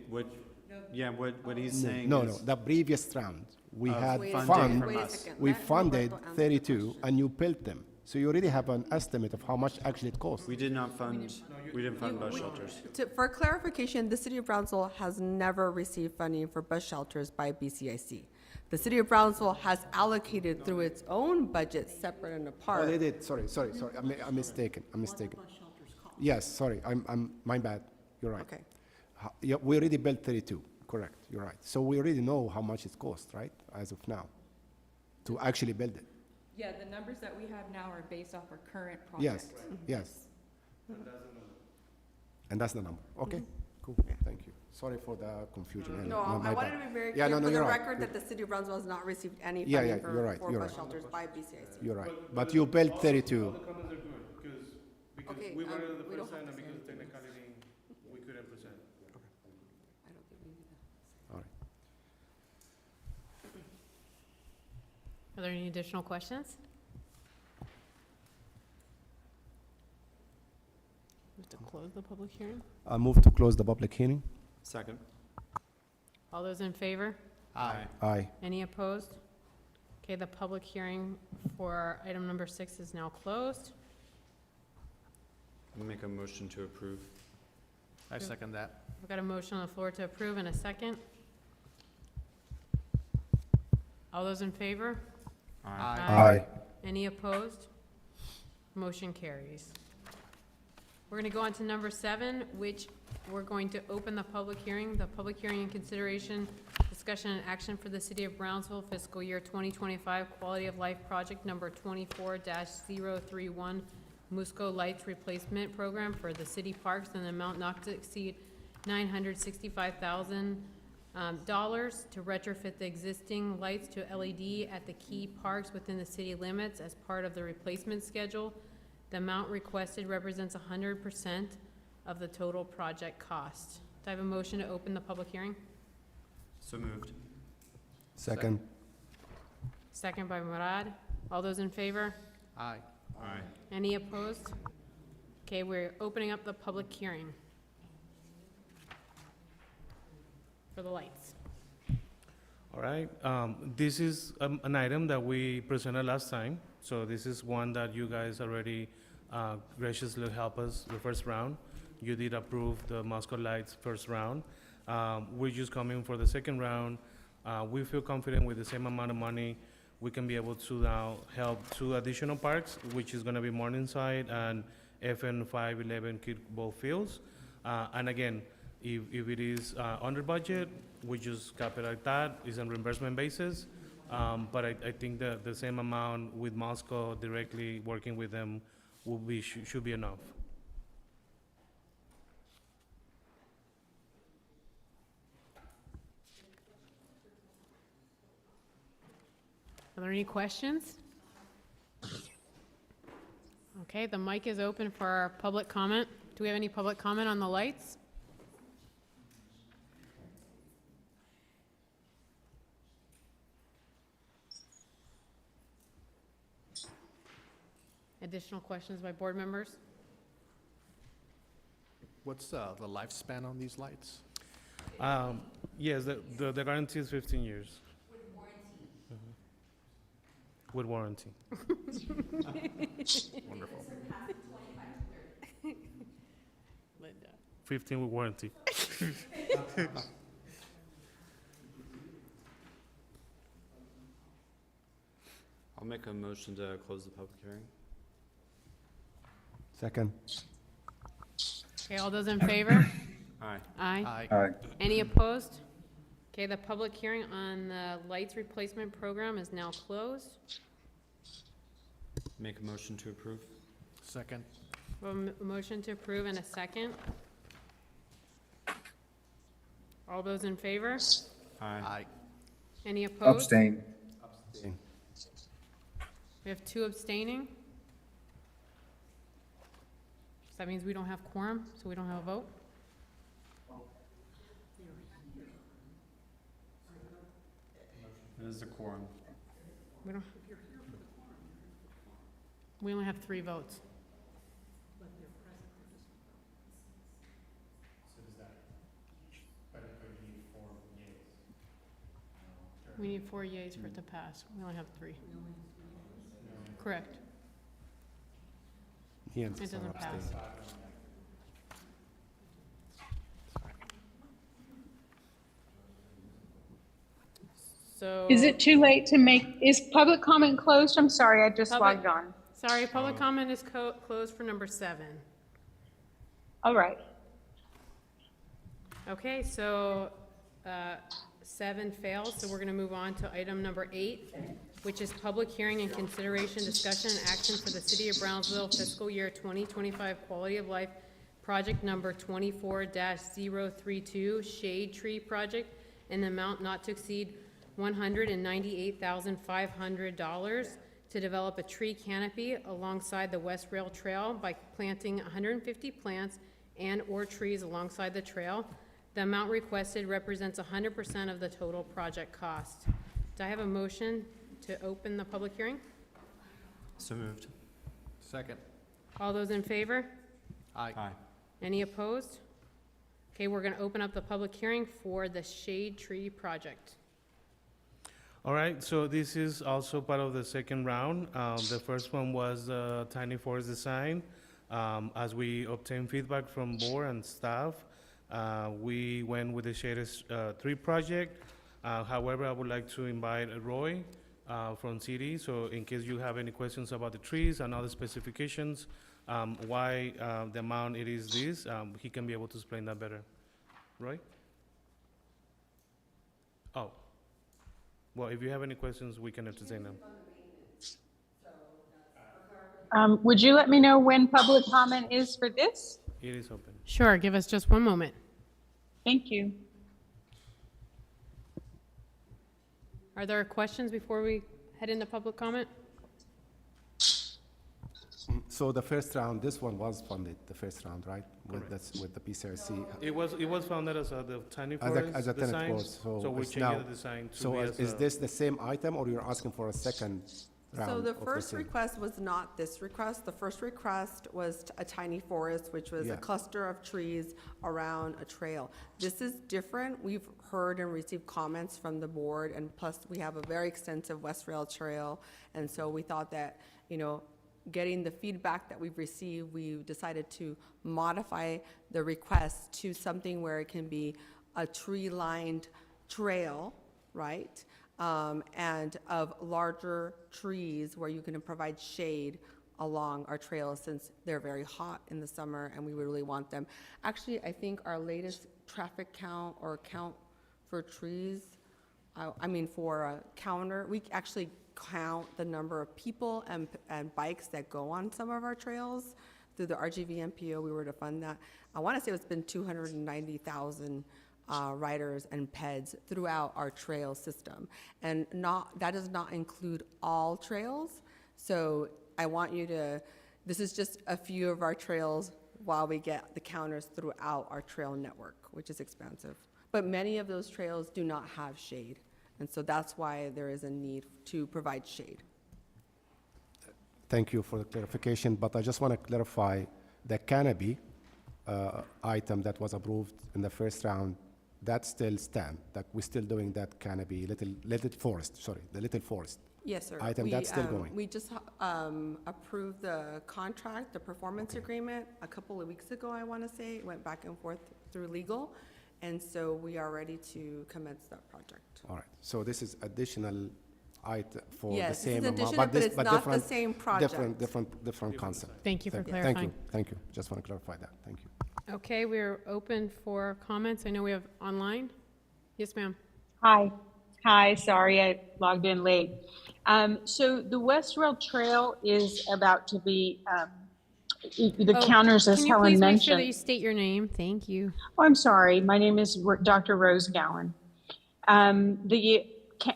What he's saying no, is. the previous round, we had Wait a fund, second, wait a second. we Let funded Roberto answer the 32, question. and you built them. So you already have an estimate of how much actually it costs. We didn't fund bus shelters. For clarification, the city of Brownsville has never received funding for bus shelters by BCIC. The city of Brownsville has allocated through its own budget, separate and Oh, apart. they did, sorry. I'm mistaken. Yes, sorry, my bad. You're right. Okay. Yeah, we already built 32, correct, you're right. So we already know how much it costs, right, as of now, to actually build it. Yeah, the numbers that we have now are based off our current Yes, project. yes. And that's the number, okay, cool, thank you. Sorry for the confusion. earlier. No, My I wanted bad. to be very Yeah, clear no, for no, the you're right. record that the city of Brownsville has not received any Yeah, funding yeah, you're right, for you're bus right. shelters by BCIC. You're right, but you built 32. All the comments are good, because Okay, we were the we don't first have time, to and say because of anything. technicality, we couldn't present. I don't think we need that. All right. Are there any additional questions? We have to close the public hearing. I move to close the public hearing. Second. All those in favor? Aye. Aye. Any opposed? Okay, the public hearing for item number 6 is now closed. I'll make a motion to approve. I second that. We've got a motion on the floor to approve and a second. All those in favor? Aye. Any opposed? Motion carries. We're going to go on to number 7, which we're going to open the public hearing. The public hearing in consideration, discussion and action for the City of Brownsville fiscal year 2025 Quality of Life Project number 24-031 Musco Lights Replacement Program for the city parks in an amount not to exceed $965,000 to retrofit the existing lights to LED at the key parks within the city limits as part of the replacement schedule. The amount requested represents 100% of the total project cost. Do I have a motion to open the public hearing? So moved. Second. Second by Murad. All those in favor? Aye. Aye. Any opposed? Okay, we're opening up the public hearing for the lights. All right, this is an item that we presented last time, so this is one that you guys already graciously helped us the first round. You did approve the Moscow Lights first round. We're just coming for the second round. We feel confident with the same amount of money, we can be able to now help 2 additional parks, which is gonna be Morningside and FN 511 kickball fields. And again, if it is under budget, we just cap it like that. It's on reimbursement basis. But I think that the same amount with Moscow directly working with them will be, should be enough. Are there any questions? Okay, the mic is open for our public comment. Do we have any public comment on the lights? Additional questions by board members? What's the lifespan on these lights? Yes, the guarantee is 15 years. With warranty. Wonderful. Linda. 15 with warranty. I'll make a motion to close the public hearing. Second. Okay, all those in favor? Aye. Aye. Aye. Any opposed? Okay, the public hearing on the lights replacement program is now closed. Make a motion to approve. Second. We have a motion to approve and a second. All those in favor? Aye. Aye. Any opposed? Abstain. We have 2 abstaining. So that means we don't have quorum, so we don't have a vote? It is a quorum. We don't. We only have 3 votes. We need 4 yeas for it to pass. We only have 3. Correct. He and It Sarah doesn't pass. abstain. So. Is it too late to make, is public comment closed? I'm sorry, I just Public- logged on. Sorry, public comment is closed for number 7. All right. Okay, so 7 fails, so we're going to move on to item number 8, which is public hearing and consideration, discussion, and action for the City of Brownsville fiscal year 2025 Quality of Life Project Number 24-032 Shade Tree Project in the amount not to exceed $198,500 to develop a tree canopy alongside the West Rail Trail by planting 150 plants and/or trees alongside the trail. The amount requested represents 100% of the total project cost. Do I have a motion to open the public hearing? So moved. Second. All those in favor? Aye. Aye. Any opposed? Okay, we're going to open up the public hearing for the Shade Tree Project. All right, so this is also part of the second round. The first one was the tiny forest design. As we obtained feedback from board and staff, we went with the shaded tree project. However, I would like to invite Roy from CD, so in case you have any questions about the trees and other specifications, why the amount it is this, he can be able to explain that better. Roy? Oh. Well, if you have any questions, we can entertain them. Would you let me know when public comment is for this? It is open. Sure, give us just one moment. Thank you. Are there questions before we head into public comment? So the first round, this one was funded, the first round, right? With the BCIC. It was founded as the tiny As forest a tenant design, forest, so we it's changed now. the design to So be as is a- this the same item, or you're asking for a second round? So the of first same? request was not this request. The first request was a tiny forest, which was Yeah. a cluster of trees around a trail. This is different. We've heard and received comments from the board, and plus we have a very extensive West Rail Trail. And so we thought that, getting the feedback that we've received, we decided to modify the request to something where it can be a tree-lined trail, right? And of larger trees where you can provide shade along our trails, since they're very hot in the summer and we really want them. Actually, I think our latest traffic count or count for trees, for a counter, we actually count the number of people and bikes that go on some of our trails. Through the RGV MPO, we were to fund that. I want to say it's been 290,000 riders and peds throughout our trail system. And that does not include all trails. So I want you to, this is just a few of our trails while we get the counters throughout our trail network, which is expansive. But many of those trails do not have shade. And so that's why there is a need to provide shade. Thank you for the clarification, but I just want to clarify the canopy item that was approved in the first round, that still stand, that we're still doing that canopy, little forest. Yes, sir. Item, that's still going. We just approved the contract, the performance agreement, a couple of weeks ago, I want to say. It went back and forth through legal, and so we are ready to commence that project. All right, so this is additional item for the Yes, this is same amount, additional, but it's not the different- same project. Different concept. Thank you for Thank clarifying. Thank you, just want to clarify that, thank you. Okay, we're open for comments. I know we have online. Yes, ma'am. Hi, sorry, I logged in late. So the West Rail Trail is about to be, the Oh, counters, as Can you Helen please make sure that you mentioned. state your name? Thank you. Oh, I'm sorry, my name is Dr. Rose Gowan.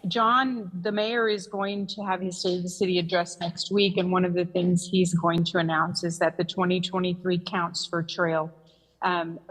John, the mayor, is going to have his State of the City address next week, and one of the things he's going to announce is that the 2023 counts for trail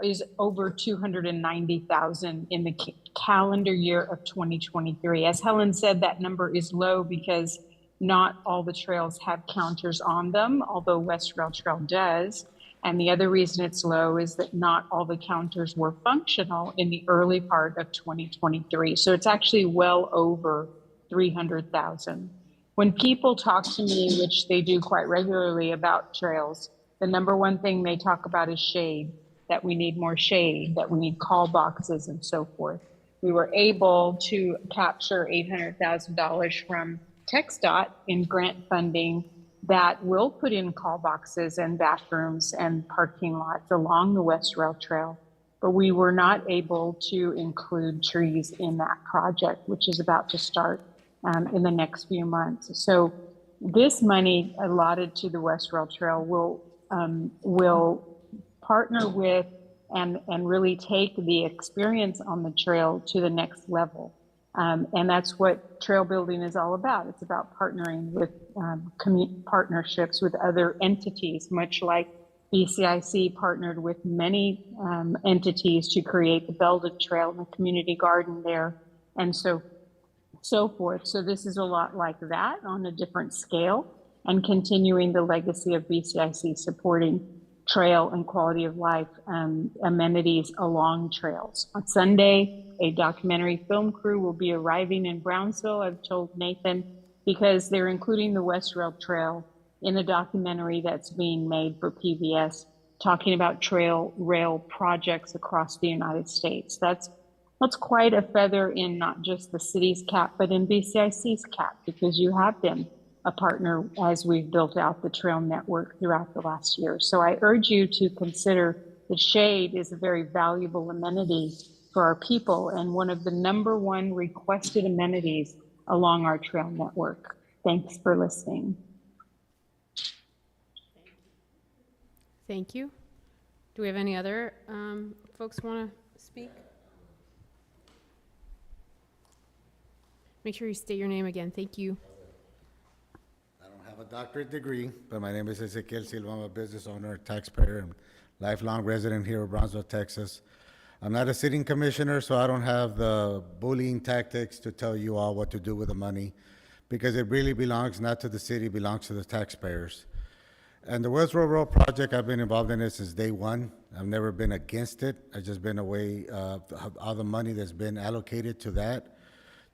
is over 290,000 in the calendar year of 2023. As Helen said, that number is low because not all the trails have counters on them, although West Rail Trail does. And the other reason it's low is that not all the counters were functional in the early part of 2023. So it's actually well over 300,000. When people talk to me, which they do quite regularly, about trails, the number one thing they talk about is shade, that we need more shade, that we need call boxes and so forth. We were able to capture $800,000 from TxDOT in grant funding that will put in call boxes and bathrooms and parking lots along the West Rail Trail. But we were not able to include trees in that project, which is about to start in the next few months. So this money allotted to the West Rail Trail will partner with and really take the experience on the trail to the next level. And that's what trail building is all about. It's about partnering with partnerships with other entities, much like BCIC partnered with many entities to create the Belden Trail and the community garden there, and so forth. So this is a lot like that on a different scale, and continuing the legacy of BCIC supporting trail and quality of life amenities along trails. On Sunday, a documentary film crew will be arriving in Brownsville, I've told Nathan, because they're including the West Rail Trail in a documentary that's being made for PBS, talking about rail projects across the United States. That's quite a feather in not just the city's cap, but in BCIC's cap, because you have been a partner as we've built out the trail network throughout the last year. So I urge you to consider that shade is a very valuable amenity for our people and one of the number one requested amenities along our trail network. Thanks for listening. Thank you. Do we have any other folks want to speak? Make sure you state your name again. Thank you. I don't have a doctorate degree, but my name is Ezequiel Silva. I'm a business owner, taxpayer, and lifelong resident here of Brownsville, Texas. I'm not a sitting commissioner, so I don't have the bullying tactics to tell you all what to do with the money, because it really belongs not to the city, it belongs to the taxpayers. And the West Railroad project, I've been involved in it since day one. I've never been against it. I've just been away all the money that's been allocated to that.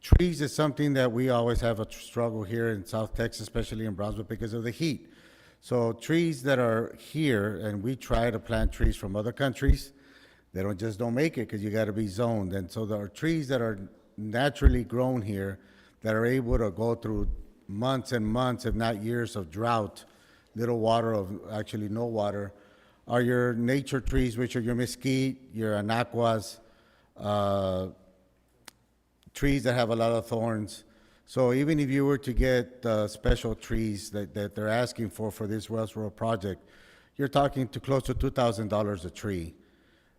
Trees is something that we always have a struggle here in South Texas, especially in Brownsville, because of the heat. So trees that are here, and we try to plant trees from other countries, they don't make it because you got to be zoned. And so there are trees that are naturally grown here that are able to go through months and months, if not years, of drought, little water, of actually no water, are your nature trees, which are your mesquite, your anaquas, trees that have a lot of thorns. So even if you were to get special trees that they're asking for this West Road project, you're talking to close to $2,000 a tree.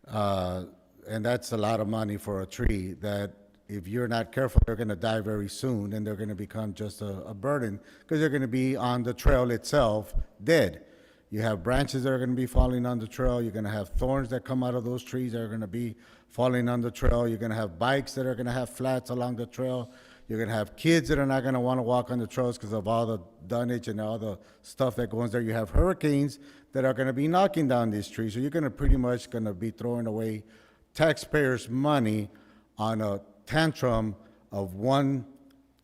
And that's a lot of money for a tree that if you're not careful, they're going to die very soon, and they're going to become just a burden because they're going to be on the trail itself dead. You have branches that are going to be falling on the trail. You're going to have thorns that come out of those trees that are going to be falling on the trail. You're going to have bikes that are going to have flats along the trail. You're going to have kids that are not going to want to walk on the trails because of all the dunnage and all the stuff that goes there. You have hurricanes that are going to be knocking down these trees. So you're going to pretty much going to be throwing away taxpayers' money on a tantrum of one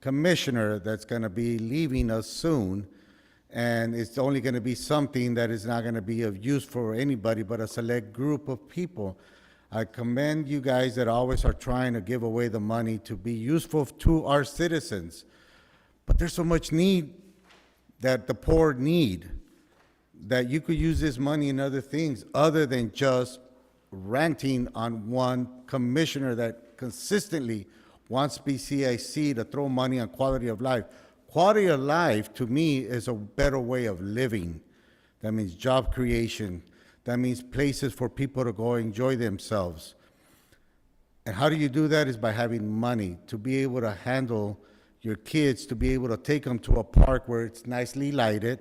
commissioner that's going to be leaving us soon. And it's only going to be something that is not going to be of use for anybody but a select group of people. I commend you guys that always are trying to give away the money to be useful to our citizens. But there's so much need that the poor need that you could use this money in other things other than just ranting on one commissioner that consistently wants BCIC to throw money on quality of life. Quality of life, to me, is a better way of living. That means job creation. That means places for people to go enjoy themselves. And how do you do that is by having money to be able to handle your kids, to be able to take them to a park where it's nicely lighted,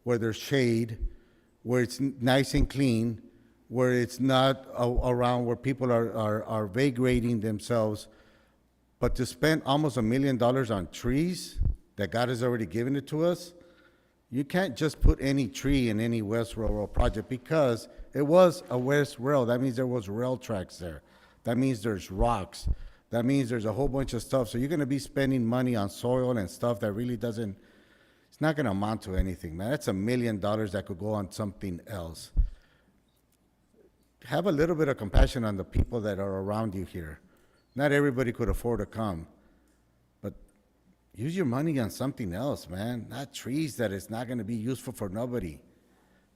where there's shade, where it's nice and clean, where it's not around where people are vagrating themselves. But to spend almost $1 million on trees that God has already given it to us, you can't just put any tree in any West Railroad project because it was a West Rail. That means there was rail tracks there. That means there's rocks. That means there's a whole bunch of stuff. So you're going to be spending money on soil and stuff that really doesn't It's not gonna amount to anything, man. That's $1 million that could go on something else. Have a little bit of compassion on the people that are around you here. Not everybody could afford to come, but use your money on something else, man. Not trees that is not gonna be useful for nobody.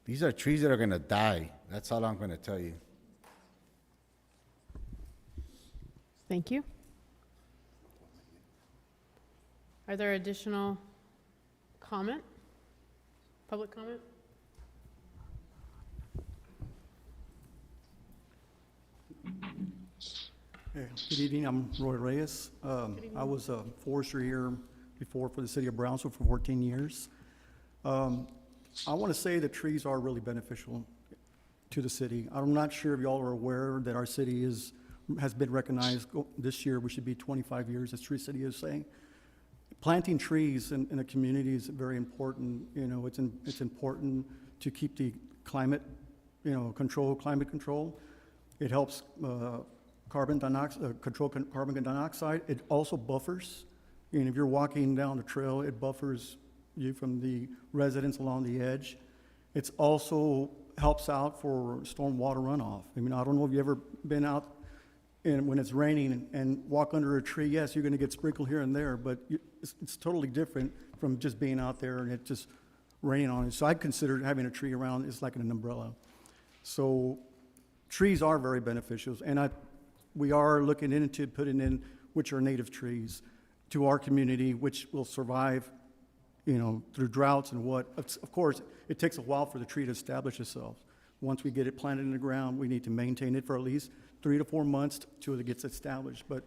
These are trees that are gonna die. That's all I'm gonna tell you. Thank you. Are there additional comment? Public comment? Hey, good evening, I'm Roy Reyes. I was a forester here before for the city of Brownsville for 14 years. I want to say that trees are really beneficial to the city. I'm not sure if y'all are aware that our city has been recognized this year. We should be 25 years as Tree City USA. Planting trees in a community is very important. You know, it's important to keep the climate, climate control. It helps control carbon dioxide. It also buffers. And if you're walking down the trail, it buffers you from the residents along the edge. It also helps out for stormwater runoff. I mean, I don't know if you've ever been out and when it's raining and walk under a tree. Yes, you're going to get sprinkled here and there, but it's totally different from just being out there and it just raining on it. So I consider having a tree around is like an umbrella. So trees are very beneficial, and we are looking into putting in which are native trees to our community, which will survive, through droughts and what. Of course, it takes a while for the tree to establish itself. Once we get it planted in the ground, we need to maintain it for at least 3 to 4 months till it gets established. But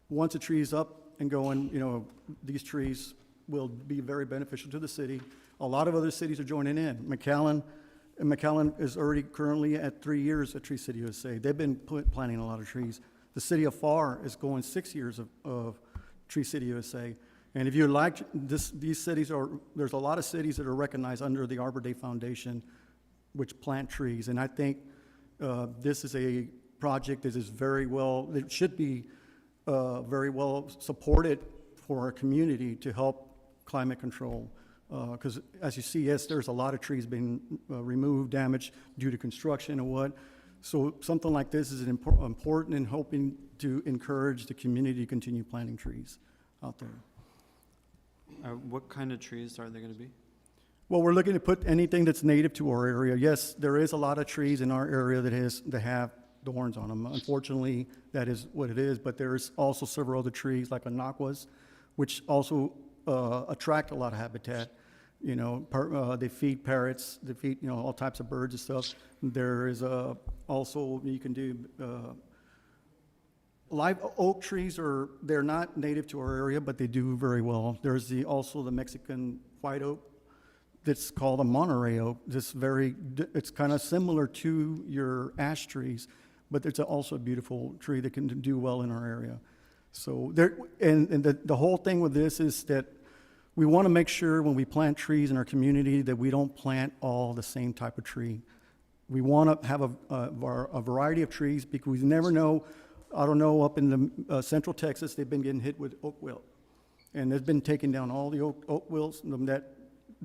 once a tree is up and going, these trees will be very beneficial to the city. A lot of other cities are joining in. McAllen is already currently at 3 years at Tree City USA. They've been planting a lot of trees. The city of FAR is going 6 years of Tree City USA. And if you like these cities there's a lot of cities that are recognized under the Arbor Day Foundation, which plant trees. And I think this is a project that is it should be very well supported for our community to help climate control. Because as you see, yes, there's a lot of trees being removed, damaged due to construction and what. So something like this is important in hoping to encourage the community to continue planting trees out there. What kind of trees are they going to be? Well, we're looking to put anything that's native to our area. Yes, there is a lot of trees in our area that have thorns on them. Unfortunately, that is what it is, but there's also several other trees like anaquas, which also attract a lot of habitat. They feed parrots, they feed, all types of birds and stuff. There is also, you can do, live oak trees they're not native to our area, but they do very well. There's also the Mexican white oak that's called a Monterey oak. It's kind of similar to your ash trees, but it's also a beautiful tree that can do well in our area. So the whole thing with this is that we want to make sure when we plant trees in our community that we don't plant all the same type of tree. We want to have a variety of trees because we never know. I don't know, up in the central Texas, they've been getting hit with oak wilt. And they've been taking down all the oak wilts, and that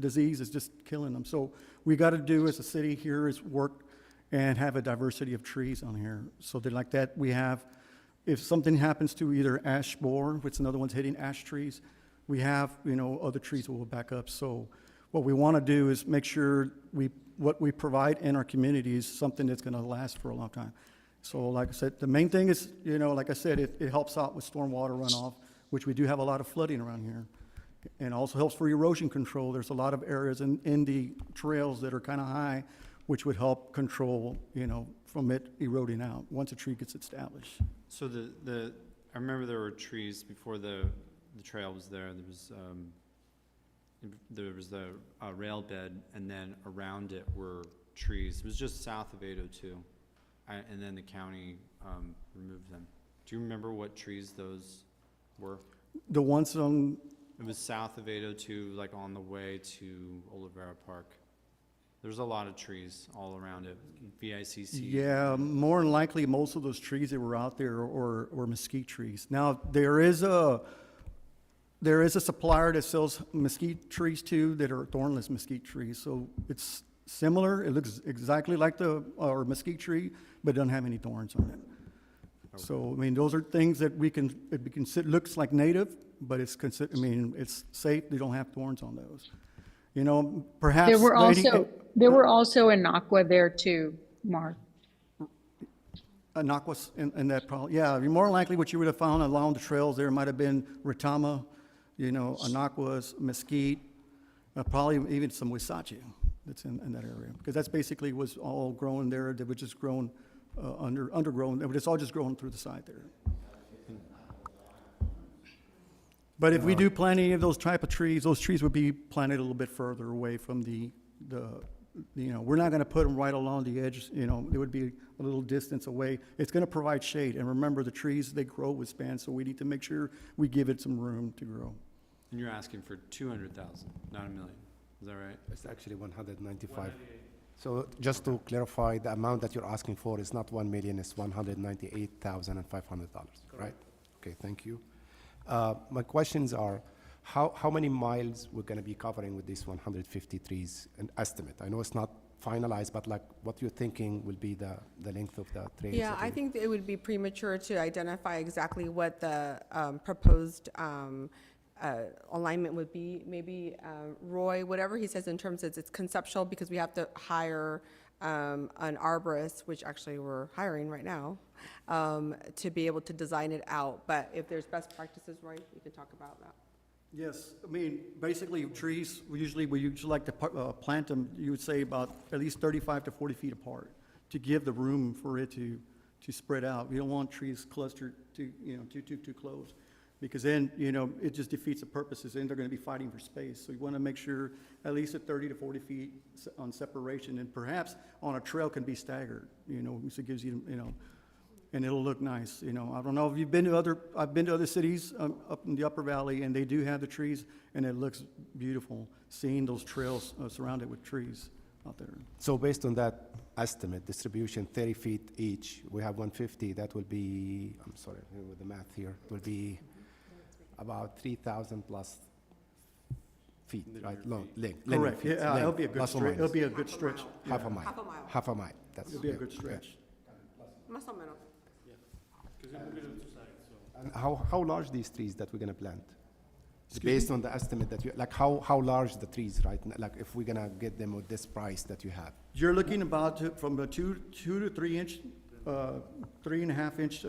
disease is just killing them. So we got to do as a city here is work and have a diversity of trees on here. So that like that we have, if something happens to either ash borer, which another one's hitting ash trees, we have, other trees that will back up. So what we want to do is make sure what we provide in our community is something that's going to last for a long time. So like I said, the main thing is, like I said, it helps out with stormwater runoff, which we do have a lot of flooding around here. And also helps for erosion control. There's a lot of areas in the trails that are kind of high, which would help control, from it eroding out once a tree gets established. So I remember there were trees before the trail was there. There was the rail bed, and then around it were trees. It was just south of 802. And then the county removed them. Do you remember what trees those were? The ones on... It was south of 802, like on the way to Olivera Park. There's a lot of trees all around it, BCIC. Yeah, more than likely, most of those trees that were out there were mesquite trees. Now, there is There is a supplier that sells mesquite trees too, that are thornless mesquite trees. So it's similar, it looks exactly like our mesquite tree, but doesn't have any thorns on it. So, I mean, those are things that we can, looks like native, but it's it's safe, they don't have thorns on those. You know, perhaps. There were also an aqua there too, Mark. An aquas in that probably, yeah, more likely what you would have found along the trails there might have been Retama, you know, anaquas, mesquite, probably even some Wisachi that's in that area. Because that's basically was all grown there, that was just grown, undergrown, it's all just grown through the side there. But if we do plant any of those type of trees, those trees would be planted a little bit further away from the you know, we're not gonna put them right along the edge, you know, it would be a little distance away. It's gonna provide shade, and remember, the trees, they grow with span, so we need to make sure we give it some room to grow. And you're asking for 200,000, not $1 million, is that right? It's actually 195. So just to clarify, the amount that you're asking for is not 1 million, it's $198,500, right? Okay, thank you. My questions are, how many miles we're gonna be covering with these 150 trees, an estimate? I know it's not finalized, but like what you're thinking will be the length of the trails? Yeah, I think it would be premature to identify exactly what the proposed alignment would be. Maybe Roy, whatever he says in terms of it's conceptual, because we have to hire an arborist, which actually we're hiring right now, to be able to design it out. But if there's best practices, Roy, we can talk about that. Yes, I mean, basically, trees, we usually like to plant them, you would say about at least 35 to 40 feet apart, to give the room for it to spread out. We don't want trees clustered too close, because then, you know, it just defeats the purposes, and they're gonna be fighting for space. So you wanna make sure at least at 30 to 40 feet on separation, and perhaps on a trail can be staggered, you know, so it gives you, you know, and it'll look nice, you know. I don't know if you've been to I've been to other cities up in the Upper Valley, and they do have the trees, and it looks beautiful, seeing those trails surrounded with trees out there. So based on that estimate, distribution 30 feet each, we have 150, that will be, I'm sorry, with the math here, will be about 3,000 plus feet, right, long, length. Correct, feet, yeah, it'll be a good plus or stretch, it'll minus. be a good stretch. Half a Yeah. mile. Half a mile. Half a mile, that's. It'll be a yeah, good yeah. stretch. Más o menos. And how large these trees that we're gonna plant? Based on the estimate that you, like how large the trees, right? Like if we're gonna get them with this price that you have? You're looking about from a 2 to 3 inch, 3.5 inch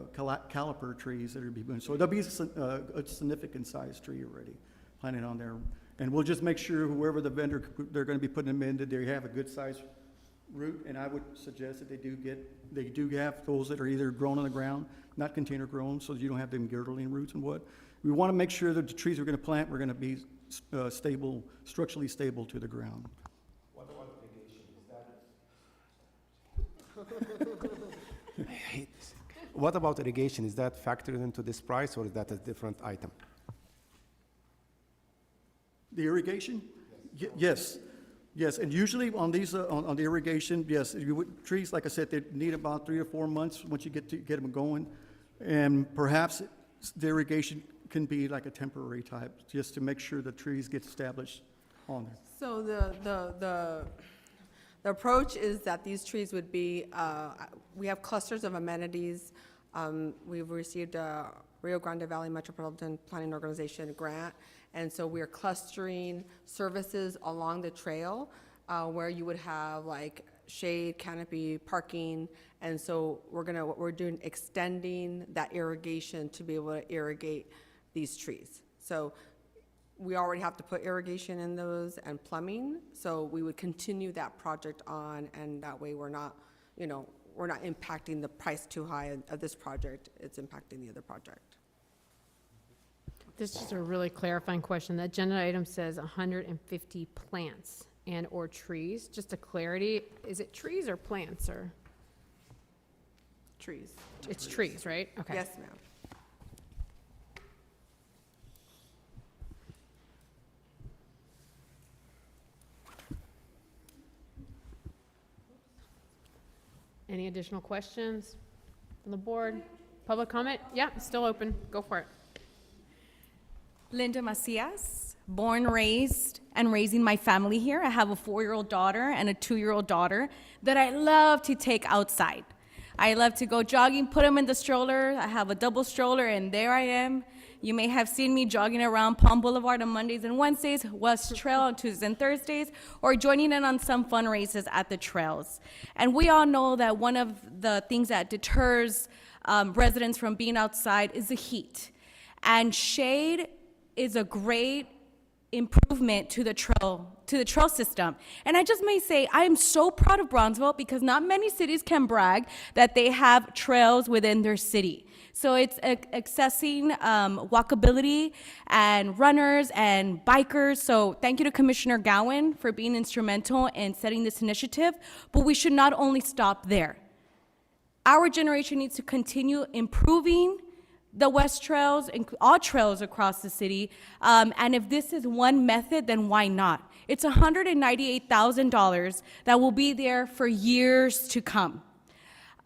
caliper trees that are being, so there'll be a significant size tree already planted on there. And we'll just make sure whoever the vendor, they're gonna be putting them in, that they have a good size root, and I would suggest that they do have those that are either grown on the ground, not container grown, so you don't have them girdling roots and what. We want to make sure that the trees we're going to plant, we're going to be stable, structurally stable to the ground. What about irrigation? I hate this. What about irrigation? Is that factored into this price, or is that a different item? The irrigation? Yes. Yes, and usually on these, on the irrigation, yes, trees, like I said, they need about 3 or 4 months once you get them going. And perhaps the irrigation can be like a temporary type, just to make sure the trees get established on there. So the approach is that these trees would be, we have clusters of amenities. We've received a Rio Grande Valley Metropolitan Planning Organization grant, and so we're clustering services along the trail where you would have like shade, canopy, parking, and so what we're doing, extending that irrigation to be able to irrigate these trees. So we already have to put irrigation in those and plumbing, so we would continue that project on, and that way we're not, you know, we're not impacting the price too high of this project, it's impacting the other project. This is a really clarifying question. That agenda item says 150 plants and or trees. Just a clarity, is it trees or plants or? Trees. It's trees, right? Okay. Yes, ma'am. Any additional questions from the board? Public comment? Yeah, still open. Go for it. Linda Macias, born, raised, and raising my family here. I have a 4-year-old daughter and a 2-year-old daughter that I love to take outside. I love to go jogging, put them in the stroller. I have a double stroller, and there I am. You may have seen me jogging around Palm Boulevard on Mondays and Wednesdays, West Trail on Tuesdays and Thursdays, or joining in on some fundraisers at the trails. And we all know that one of the things that deters residents from being outside is the heat. And shade is a great improvement to the trail system. And I just may say, I am so proud of Bronzeville because not many cities can brag that they have trails within their city. So it's accessing walkability and runners and bikers. So thank you to Commissioner Gowan for being instrumental in setting this initiative, but we should not only stop there. Our generation needs to continue improving the West Trails and all trails across the city. And if this is one method, then why not? It's $198,000 that will be there for years to come.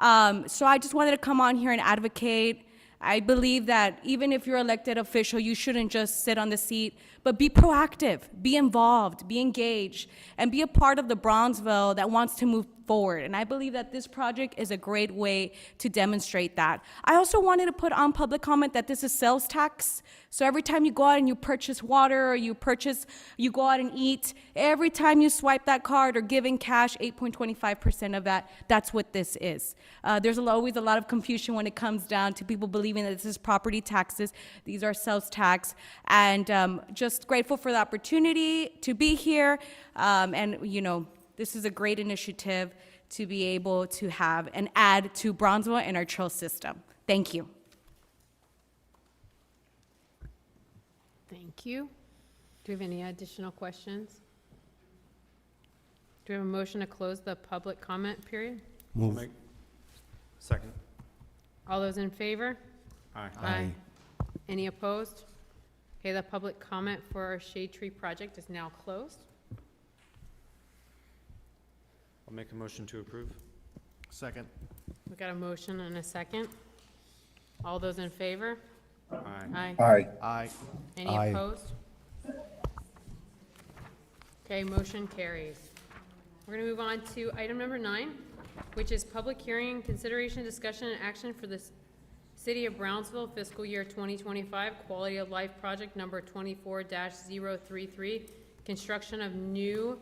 So I just wanted to come on here and advocate. I believe that even if you're elected official, you shouldn't just sit on the seat, but be proactive, be involved, be engaged, and be a part of the Bronzeville that wants to move forward. And I believe that this project is a great way to demonstrate that. I also wanted to put on public comment that this is sales tax. So every time you go out and you purchase water or you go out and eat, every time you swipe that card or give in cash, 8.25% of that, that's what this is. There's always a lot of confusion when it comes down to people believing that this is property taxes. These are sales tax. And just grateful for the opportunity to be here. And, you know, this is a great initiative to be able to have and add to Bronzeville and our trail system. Thank you. Thank you. Do we have any additional questions? Do we have a motion to close the public comment period? Move. Second. All those in favor? Aye. Aye. Any opposed? Okay, the public comment for our shade tree project is now closed. I'll make a motion to approve. Second. We got a motion and a second. All those in favor? Aye. Aye. Aye. Any Aye. opposed? Okay, motion carries. We're going to move on to item number 9, which is public hearing, consideration, discussion, and action for the City of Brownsville fiscal year 2025 Quality of Life Project number 24-033, construction of new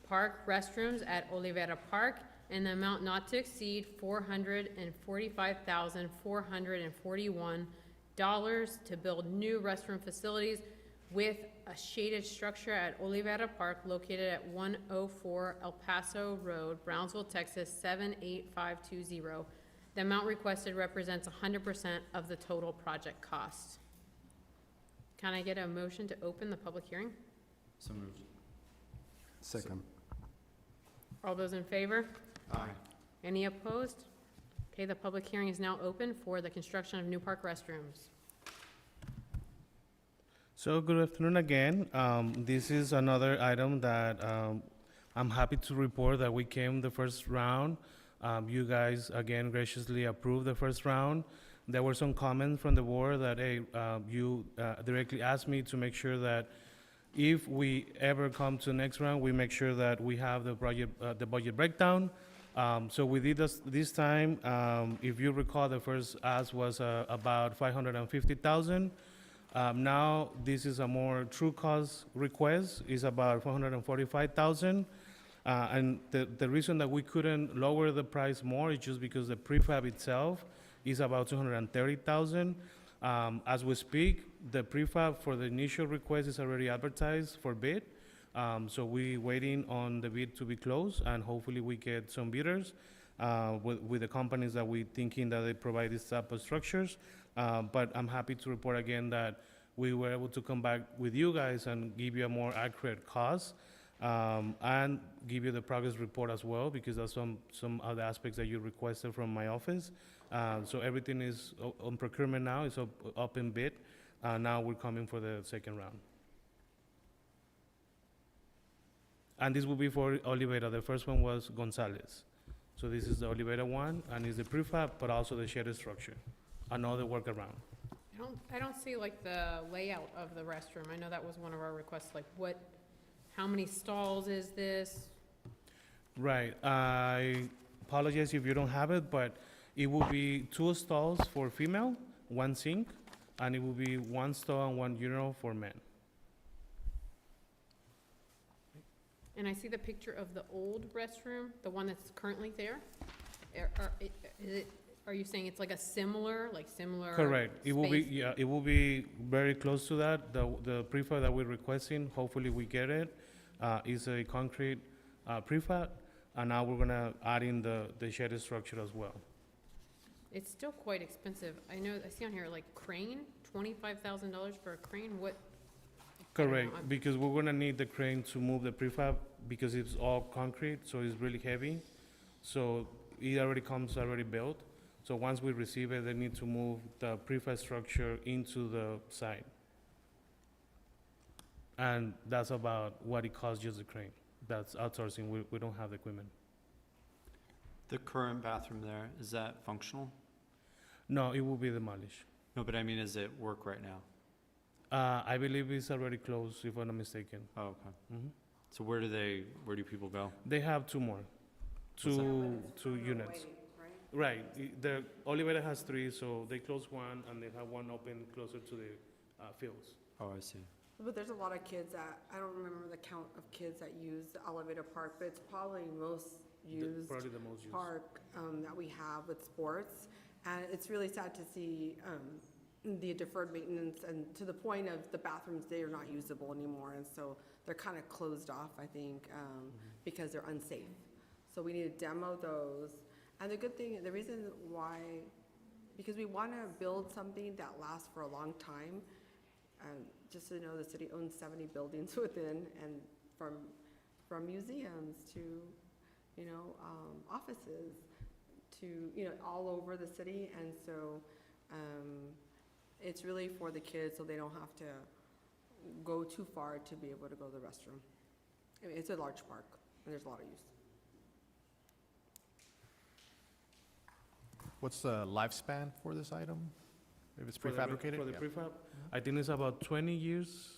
park restrooms at Olivera Park in the amount not to exceed $445,441 to build new restroom facilities with a shaded structure at Olivera Park located at 104 El Paso Road, Brownsville, Texas 78520. The amount requested represents 100% of the total project cost. Can I get a motion to open the public hearing? So moved. Second. All those in favor? Aye. Any opposed? Okay, the public hearing is now open for the construction of new park restrooms. So good afternoon again. This is another item that I'm happy to report that we came the first round. You guys, again, graciously approved the first round. There were some comments from the board that, hey, you directly asked me to make sure that if we ever come to the next round, we make sure that we have the budget breakdown. So we did this time. If you recall, the first ask was about $550,000. Now this is a more true cost request. Is about $445,000. And the reason that we couldn't lower the price more is just because the prefab itself is about $230,000. As we speak, the prefab for the initial request is already advertised for bid. So we're waiting on the bid to be closed, and hopefully we get some bidders with the companies that we're thinking that they provide these type of structures. But I'm happy to report again that we were able to come back with you guys and give you a more accurate cost. And give you the progress report as well, because that's some of the aspects that you requested from my office. So everything is on procurement now, it's up in bid. Now we're coming for the second round. And this will be for Olivera. The first one was Gonzalez. So this is the Olivera one, and it's the prefab, but also the shaded structure, another workaround. I don't see like the layout of the restroom. I know that was one of our requests, like how many stalls is this? Right. I apologize if you don't have it, but it will be 2 stalls for female, 1 sink, and it will be 1 stall and 1 urinal for men. And I see the picture of the old restroom, the one that's currently there. Are you saying it's like a similar Correct. It will be, space? yeah, it will be very close to that. The prefab that we're requesting, hopefully we get it, is a concrete prefab, and now we're gonna add in the shed structure as well. It's still quite expensive. I see on here like crane, $25,000 for a crane. What? Correct, because we're gonna need the crane to move the prefab because it's all concrete, so it's really heavy. So it already comes already built. So once we receive it, they need to move the prefab structure into the site. And that's about what it costs just the crane. That's outsourcing, we don't have the equipment. The current bathroom there, is that functional? No, it will be demolished. No, but I mean, does it work right now? I believe it's already closed, if I'm not mistaken. Oh, okay. Mhm. So where do people go? They have 2 more, two units. Right, the Olivera has 3, so they close 1 and they have 1 open closer to the fields. Oh, I see. But there's a lot of kids that, I don't remember the count of kids that use the elevator park, but it's probably most used Probably the most used. park that we have with sports. And it's really sad to see the deferred maintenance, and to the point of the bathrooms, they are not usable anymore. And so they're kind of closed off, I think, because they're unsafe. So we need to demo those. And the good thing, the reason why, because we want to build something that lasts for a long time. Just so you know, the city owns 70 buildings within, and from museums to, offices to, all over the city. And so it's really for the kids, so they don't have to go too far to be able to go to the restroom. I mean, it's a large park, and there's a lot of use. What's the lifespan for this item? If it's prefabricated? For the Yeah. prefab, I think it's about 20 years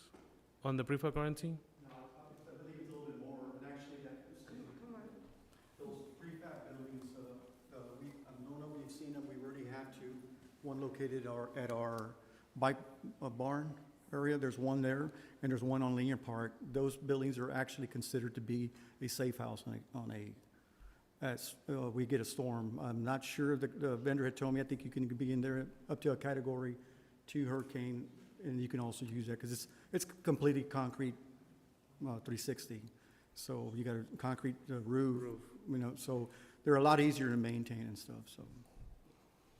on the prefab warranty. No, I believe it's a little bit more, and actually, those prefab buildings, I don't know if you've seen them, we already have 2. One located at our bike barn area, there's one there, and there's one on Linear Park. Those buildings are actually considered to be a safe house as we get a storm. I'm not sure, the vendor had told me, I think you can be in there up to a Category 2 hurricane, and you can also use that, because it's completely concrete 360. So you got a concrete roof, so they're a lot easier to maintain and stuff, so.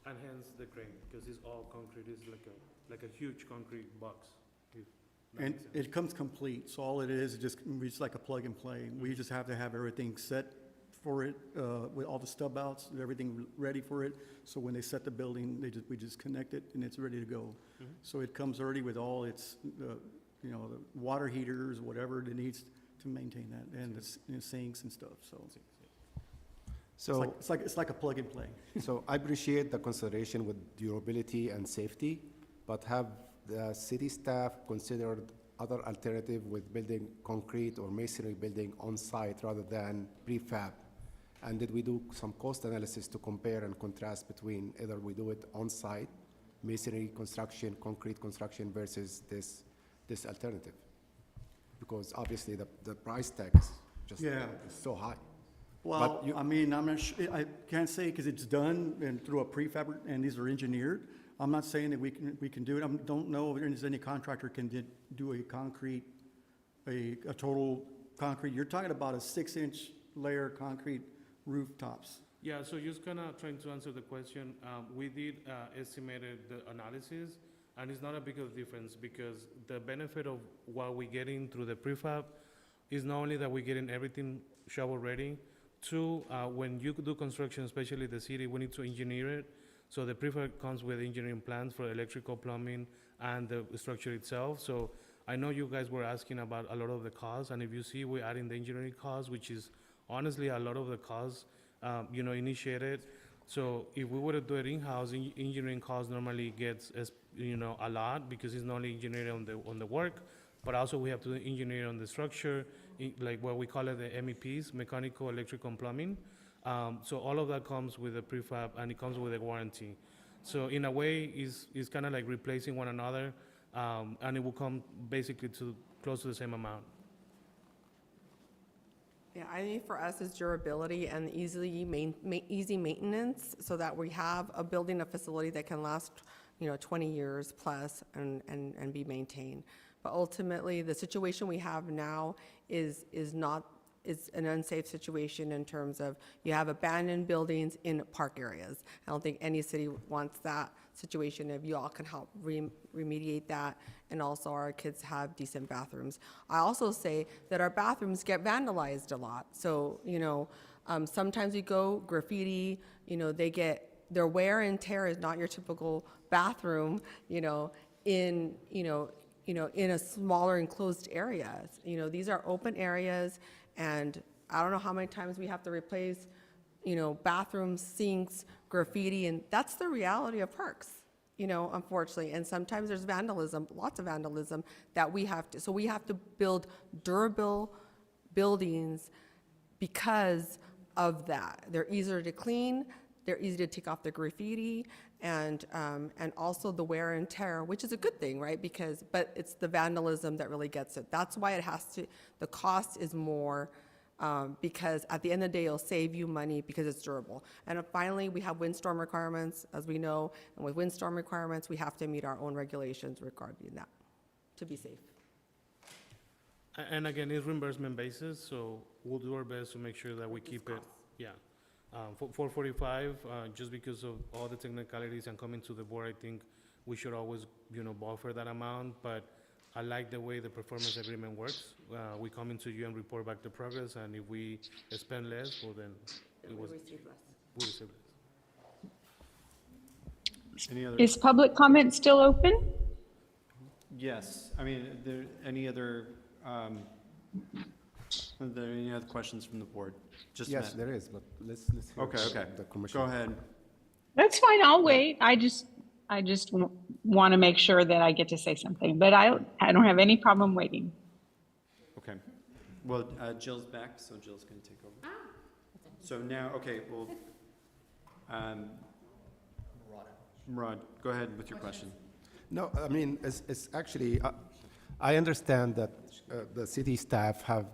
And hence the crane, because it's all concrete, it's like a huge concrete box. if that And makes sense. it comes complete, so all it is just like a plug and play. We just have to have everything set for it, with all the stub outs, everything ready for it. So when they set the building, we just connect it and it's ready to go. Mhm. So it comes already with all its, the water heaters, whatever it needs to maintain that, and the sinks and stuff, so. So, It's like a plug and play. so I appreciate the consideration with durability and safety, but have the city staff considered other alternative with building concrete or masonry building on site rather than prefab? And did we do some cost analysis to compare and contrast between either we do it on site, masonry construction, concrete construction versus this alternative? Because obviously the price tag is just Yeah. is so high. Well, you- I mean, I'm not sure, I can't say because it's done and through a prefab, and these are engineered. I'm not saying that we can do it. I don't know if there's any contractor can do a concrete, a total concrete. You're talking about a 6-inch layer concrete rooftops. Yeah, so just kind of trying to answer the question, we did estimated the analysis, and it's not a big of difference because the benefit of what we're getting through the prefab is not only that we're getting everything shovel-ready. 2, when you do construction, especially the city, we need to engineer it. So the prefab comes with engineering plans for electrical, plumbing, and the structure itself. So I know you guys were asking about a lot of the costs, and if you see, we're adding the engineering costs, which is honestly a lot of the costs, initiated. So if we were to do it in-house, engineering costs normally gets a lot because it's not only engineering on the work, but also we have to engineer on the structure, like what we call it the MEPs, mechanical, electrical, and plumbing. So all of that comes with a prefab and it comes with a warranty. So in a way, it's kind of like replacing one another, and it will come basically to close to the same amount. Yeah, I think for us it's durability and easy maintenance so that we have a building, a facility that can last, 20 years plus and be maintained. But ultimately, the situation we have now is an unsafe situation in terms of you have abandoned buildings in park areas. I don't think any city wants that situation. If you all can help remediate that, and also our kids have decent bathrooms. I also say that our bathrooms get vandalized a lot. So, sometimes we go graffiti, their wear and tear is not your typical bathroom, in a smaller enclosed area. These are open areas, and I don't know how many times we have to replace, bathrooms, sinks, graffiti, and that's the reality of parks, unfortunately. And sometimes there's vandalism, lots of vandalism that we have to build durable buildings because of that. They're easier to clean, they're easy to take off the graffiti, and also the wear and tear, which is a good thing, right? But it's the vandalism that really gets it. That's why the cost is more, because at the end of the day, it'll save you money because it's durable. And finally, we have windstorm requirements, as we know, and with windstorm requirements, we have to meet our own regulations regarding that to be safe. And again, it's reimbursement basis, so we'll do our best to make sure that we keep it, yeah. For 445, just because of all the technicalities and coming to the board, I think we should always, buffer that amount, but I like the way the performance agreement works. We come into you and report back the progress, and if we spend less, well then, we receive less. Any other? Is public comment still open? Yes, any other questions from the board? Just a Yes, minute. there is, but let's hear Okay. the commissioner. Go ahead. That's fine, I'll wait. I just want to make sure that I get to say something, but I don't have any problem waiting. Okay. Well, Jill's back, so Jill's going to take over. So now, okay, well, Murad, go ahead with your question. No, it's actually, I understand that the city staff have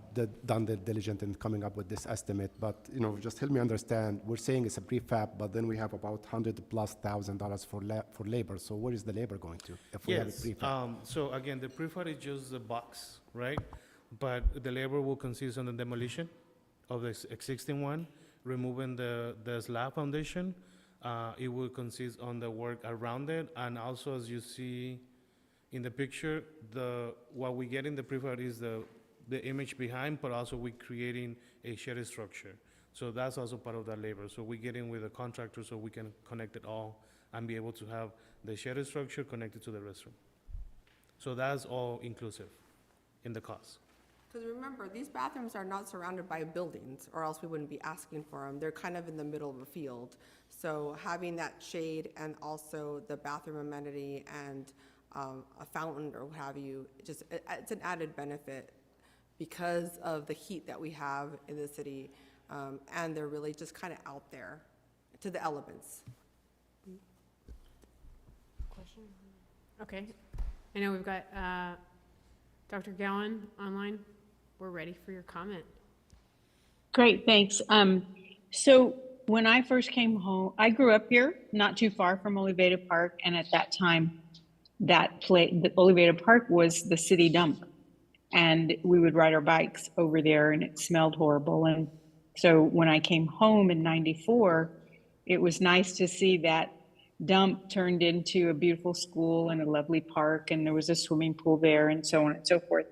done their diligence in coming up with this estimate, but, just help me understand, we're saying it's a prefab, but then we have about $100,000+ for labor, so where is the labor going to if we have a Yes, prefab? so again, the prefab is just the box, right? But the labor will consist on the demolition of the existing one, removing the slab foundation. It will consist on the work around it, and also, as you see in the picture, what we get in the prefab is the image behind, but also we're creating a shared structure. So that's also part of that labor. So we get in with a contractor so we can connect it all and be able to have the shared structure connected to the restroom. So that's all inclusive in the cost. Because remember, these bathrooms are not surrounded by buildings, or else we wouldn't be asking for them. They're kind of in the middle of a field. So having that shade and also the bathroom amenity and a fountain or what have you, it's an added benefit because of the heat that we have in the city, and they're really just kind of out there to the elements. Question? Okay. I know we've got Dr. Gowan online. We're ready for your comment. Great, thanks. So when I first came home, I grew up here, not too far from Oliveda Park, and at that time, the Oliveda Park was the city dump, and we would ride our bikes over there, and it smelled horrible. And so when I came home in '94, it was nice to see that dump turned into a beautiful school and a lovely park, and there was a swimming pool there, and so on and so forth.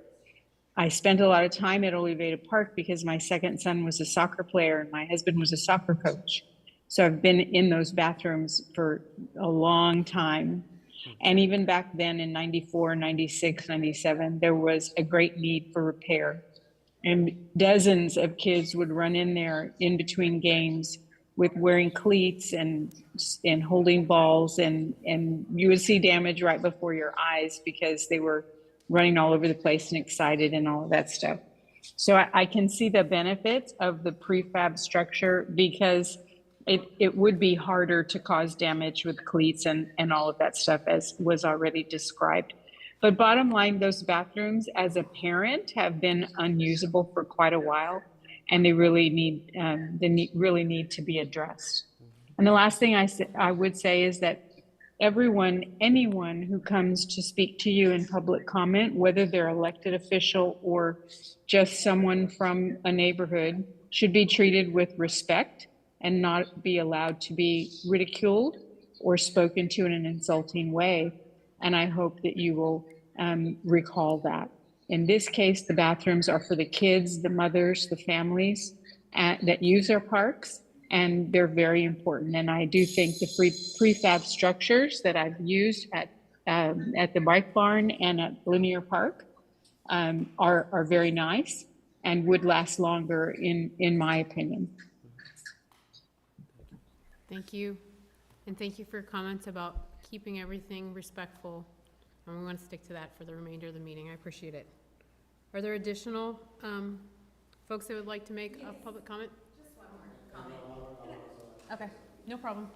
I spent a lot of time at Oliveda Park because my second son was a soccer player and my husband was a soccer coach. So I've been in those bathrooms for a long time. And even back then in '94, '96, '97, there was a great need for repair. And dozens of kids would run in there in between games with wearing cleats and holding balls, and you would see damage right before your eyes because they were running all over the place and excited and all of that stuff. So I can see the benefits of the prefab structure because it would be harder to cause damage with cleats and all of that stuff, as was already described. But bottom line, those bathrooms as a parent have been unusable for quite a while, and they really need to be addressed. And the last thing I would say is that anyone who comes to speak to you in public comment, whether they're elected official or just someone from a neighborhood, should be treated with respect and not be allowed to be ridiculed or spoken to in an insulting way. And I hope that you will recall that. In this case, the bathrooms are for the kids, the mothers, the families that use our parks, and they're very important. And I do think the prefab structures that I've used at the Bike Barn and at Linear Park are very nice and would last longer, in my opinion. Thank you. And thank you for your comments about keeping everything respectful. And we want to stick to that for the remainder of the meeting. I appreciate it. Are there additional folks that would like to make a public comment? Just one more comment. Okay, no problem.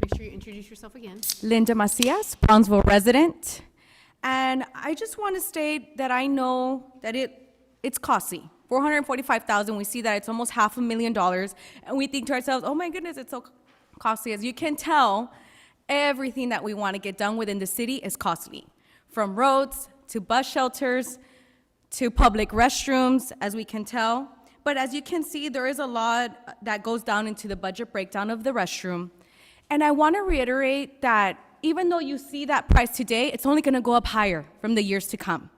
Make sure you introduce yourself again. Linda Macias, Brownsville resident. And I just want to state that I know that it's costly. $445,000, we see that it's almost $500,000, and we think to ourselves, oh my goodness, it's so costly. As you can tell, everything that we want to get done within the city is costly. From roads to bus shelters to public restrooms, as we can tell. But as you can see, there is a lot that goes down into the budget breakdown of the restroom. And I want to reiterate that even though you see that price today, it's only going to go up higher from the years to come.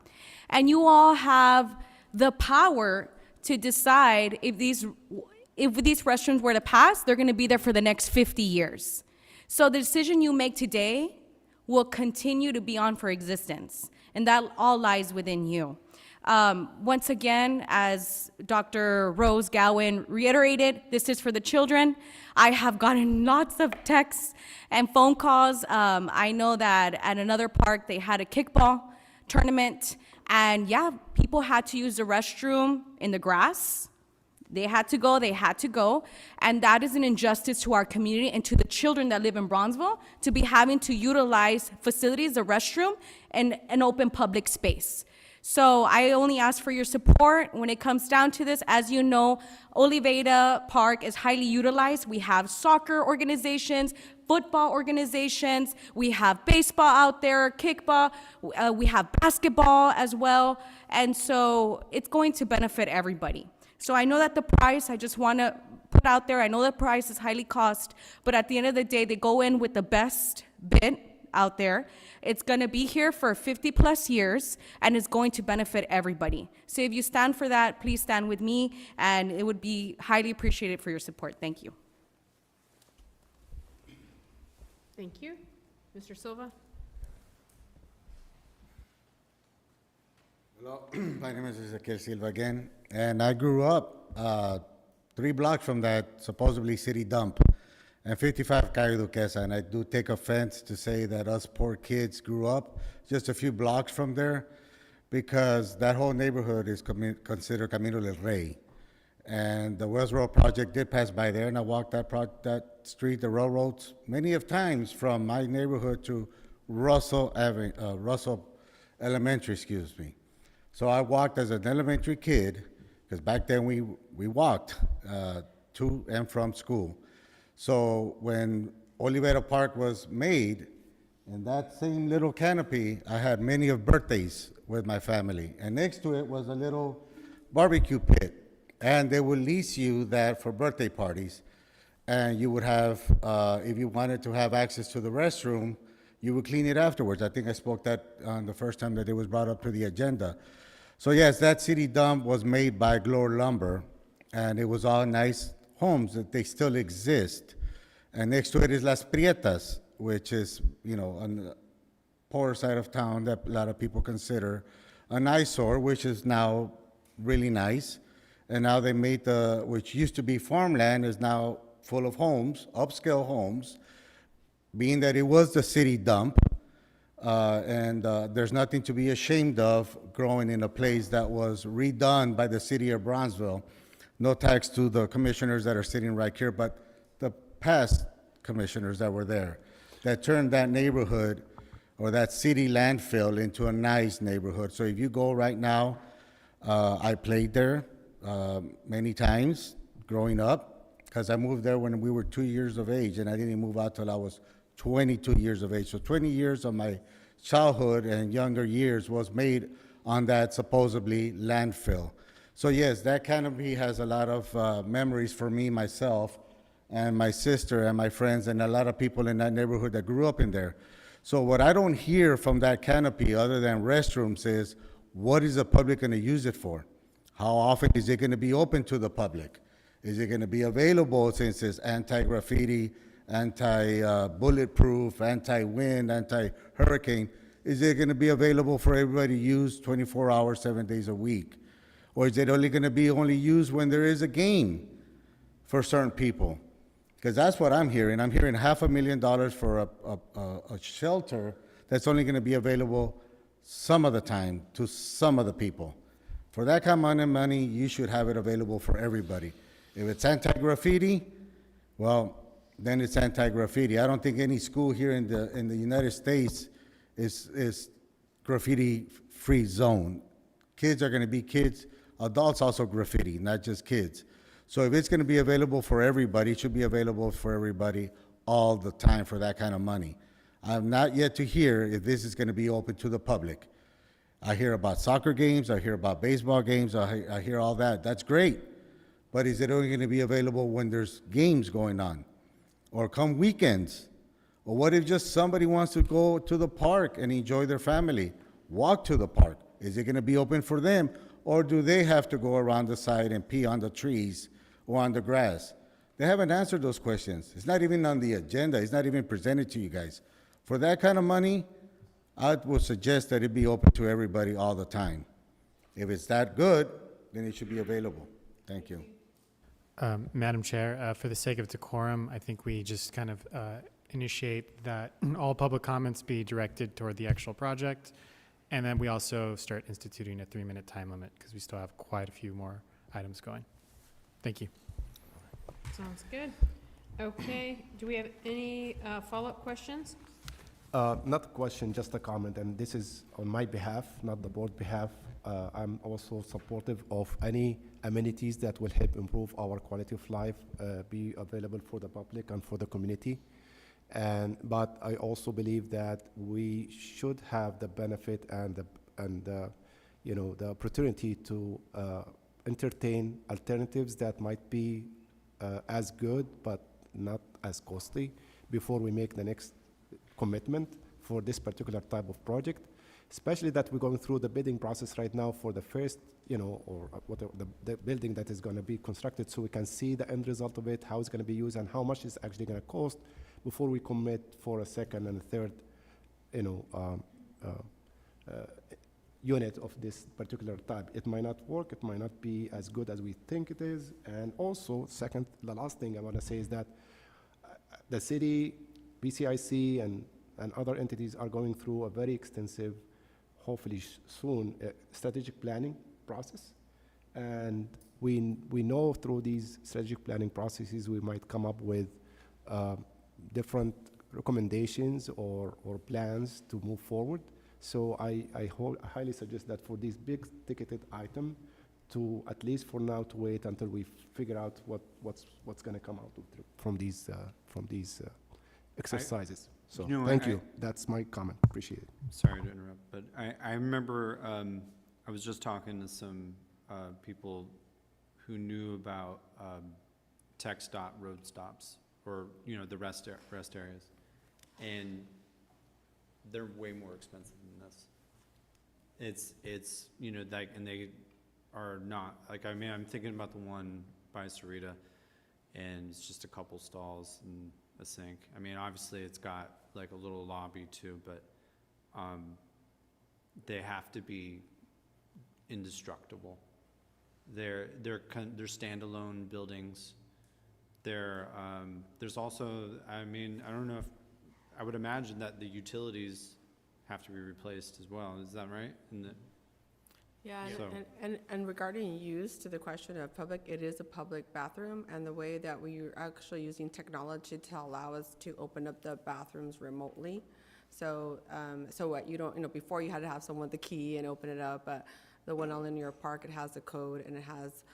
And you all have the power to decide if these restrooms were to pass, they're going to be there for the next 50 years. So the decision you make today will continue to be on for existence, and that all lies within you. Once again, as Dr. Rose Gowen reiterated, this is for the children. I have gotten lots of texts and phone calls. I know that at another park, they had a kickball tournament, and yeah, people had to use the restroom in the grass. They had to go, and that is an injustice to our community and to the children that live in Bronzeville to be having to utilize facilities, the restroom, and an open public space. So I only ask for your support when it comes down to this. As you know, Oliveda Park is highly utilized. We have soccer organizations, football organizations, we have baseball out there, kickball, we have basketball as well, and so it's going to benefit everybody. So I know that the price, I just want to put out there, I know the price is highly cost, but at the end of the day, they go in with the best bid out there. It's going to be here for 50 plus years, and it's going to benefit everybody. So if you stand for that, please stand with me, and it would be highly appreciated for your support. Thank you. Thank you. Mr. Silva? Hello, my name is Ezequiel Silva again, and I grew up 3 blocks from that supposedly city dump, and 55 Calle Duquesa, and I do take offense to say that us poor kids grew up just a few blocks from there, because that whole neighborhood is considered Camino del Rey. And the Wells Road project did pass by there, and I walked that street, the railroads, many of times from my neighborhood to Russell Elementary, excuse me. So I walked as an elementary kid, because back then we walked to and from school. So when Olivera Park was made, in that same little canopy, I had many of birthdays with my family. And next to it was a little barbecue pit. And they would lease you that for birthday parties. And you would have, if you wanted to have access to the restroom, you would clean it afterwards. I think I spoke that on the first time that it was brought up to the agenda. So yes, that city dump was made by Glore Lumber, and it was all nice homes that they still exist. And next to it is Las Prietas, which is, on the poorer side of town that a lot of people consider an eyesore, which is now really nice. And now they made which used to be farmland, is now full of homes, upscale homes, being that it was the city dump, and there's nothing to be ashamed of growing in a place that was redone by the city of Brownsville. No tax to the commissioners that are sitting right here, but the past commissioners that were there, that turned that neighborhood or that city landfill into a nice neighborhood. So if you go right now, I played there many times growing up, because I moved there when we were 2 years of age, and I didn't move out till I was 22 years of age. So 20 years of my childhood and younger years was made on that supposedly landfill. So yes, that canopy has a lot of memories for me, myself, and my sister and my friends and a lot of people in that neighborhood that grew up in there. So what I don't hear from that canopy other than restrooms is, what is the public gonna use it for? How often is it gonna be open to the public? Is it gonna be available, since it's anti-graffiti, anti-bulletproof, anti-wind, anti-hurricane? Is it gonna be available for everybody to use 24 hours, 7 days a week? Or is it only gonna be used when there is a game for certain people? Because that's what I'm hearing. I'm hearing $500,000 for a shelter that's only gonna be available some of the time to some of the people. For that kind of money, you should have it available for everybody. If it's anti-graffiti, well, then it's anti-graffiti. I don't think any school here in the United States is graffiti-free zone. Kids are gonna be kids, adults also graffiti, not just kids. So if it's gonna be available for everybody, it should be available for everybody all the time for that kind of money. I'm not yet to hear if this is gonna be open to the public. I hear about soccer games, I hear about baseball games, I hear all that. That's great. But is it only gonna be available when there's games going on? Or come weekends? Or what if just somebody wants to go to the park and enjoy their family? Walk to the park. Is it gonna be open for them? Or do they have to go around the side and pee on the trees or on the grass? They haven't answered those questions. It's not even on the agenda. It's not even presented to you guys. For that kind of money, I would suggest that it be open to everybody all the time. If it's that good, then it should be available. Thank you. Madam Chair, for the sake of decorum, I think we just kind of initiate that all public comments be directed toward the actual project, and then we also start instituting a 3-minute time limit, because we still have quite a few more items going. Thank you. Sounds good. Okay, do we have any follow-up questions? Not a question, just a comment, and this is on my behalf, not the board behalf. I'm also supportive of any amenities that will help improve our quality of life, be available for the public and for the community. But I also believe that we should have the benefit and the opportunity to entertain alternatives that might be as good but not as costly before we make the next commitment for this particular type of project, especially that we're going through the bidding process right now for the first, or whatever, the building that is going to be constructed, so we can see the end result of it, how it's going to be used, and how much it's actually going to cost before we commit for a second and a third, unit of this particular type. It might not work, it might not be as good as we think it is, and also, second, the last thing I want to say is that the city, BCIC, and other entities are going through a very extensive, hopefully soon, strategic planning process. And we know through these strategic planning processes, we might come up with different recommendations or plans to move forward. So I highly suggest that for these big ticketed item, to at least for now to wait until we figure out what's going to come out from these exercises. So thank you. That's my comment. Appreciate it. Sorry to interrupt, but I remember I was just talking to some people who knew about tech stop road stops, or the rest areas, and they're way more expensive than this. It's like, and they are not like, I mean, I'm thinking about the one by Sarita, and it's just a couple stalls and a sink. I mean, obviously it's got like a little lobby too, but they have to be indestructible. They're standalone buildings. There's also, I mean, I don't know if, I would imagine that the utilities have to be replaced as well, is that right? Yeah, So- and regarding use, to the question of public, it is a public bathroom, and the way that we are actually using technology to allow us to open up the bathrooms remotely. So, so what, you don't, before you had to have someone with the key and open it up, but the one on Linear Park, it has a code and it has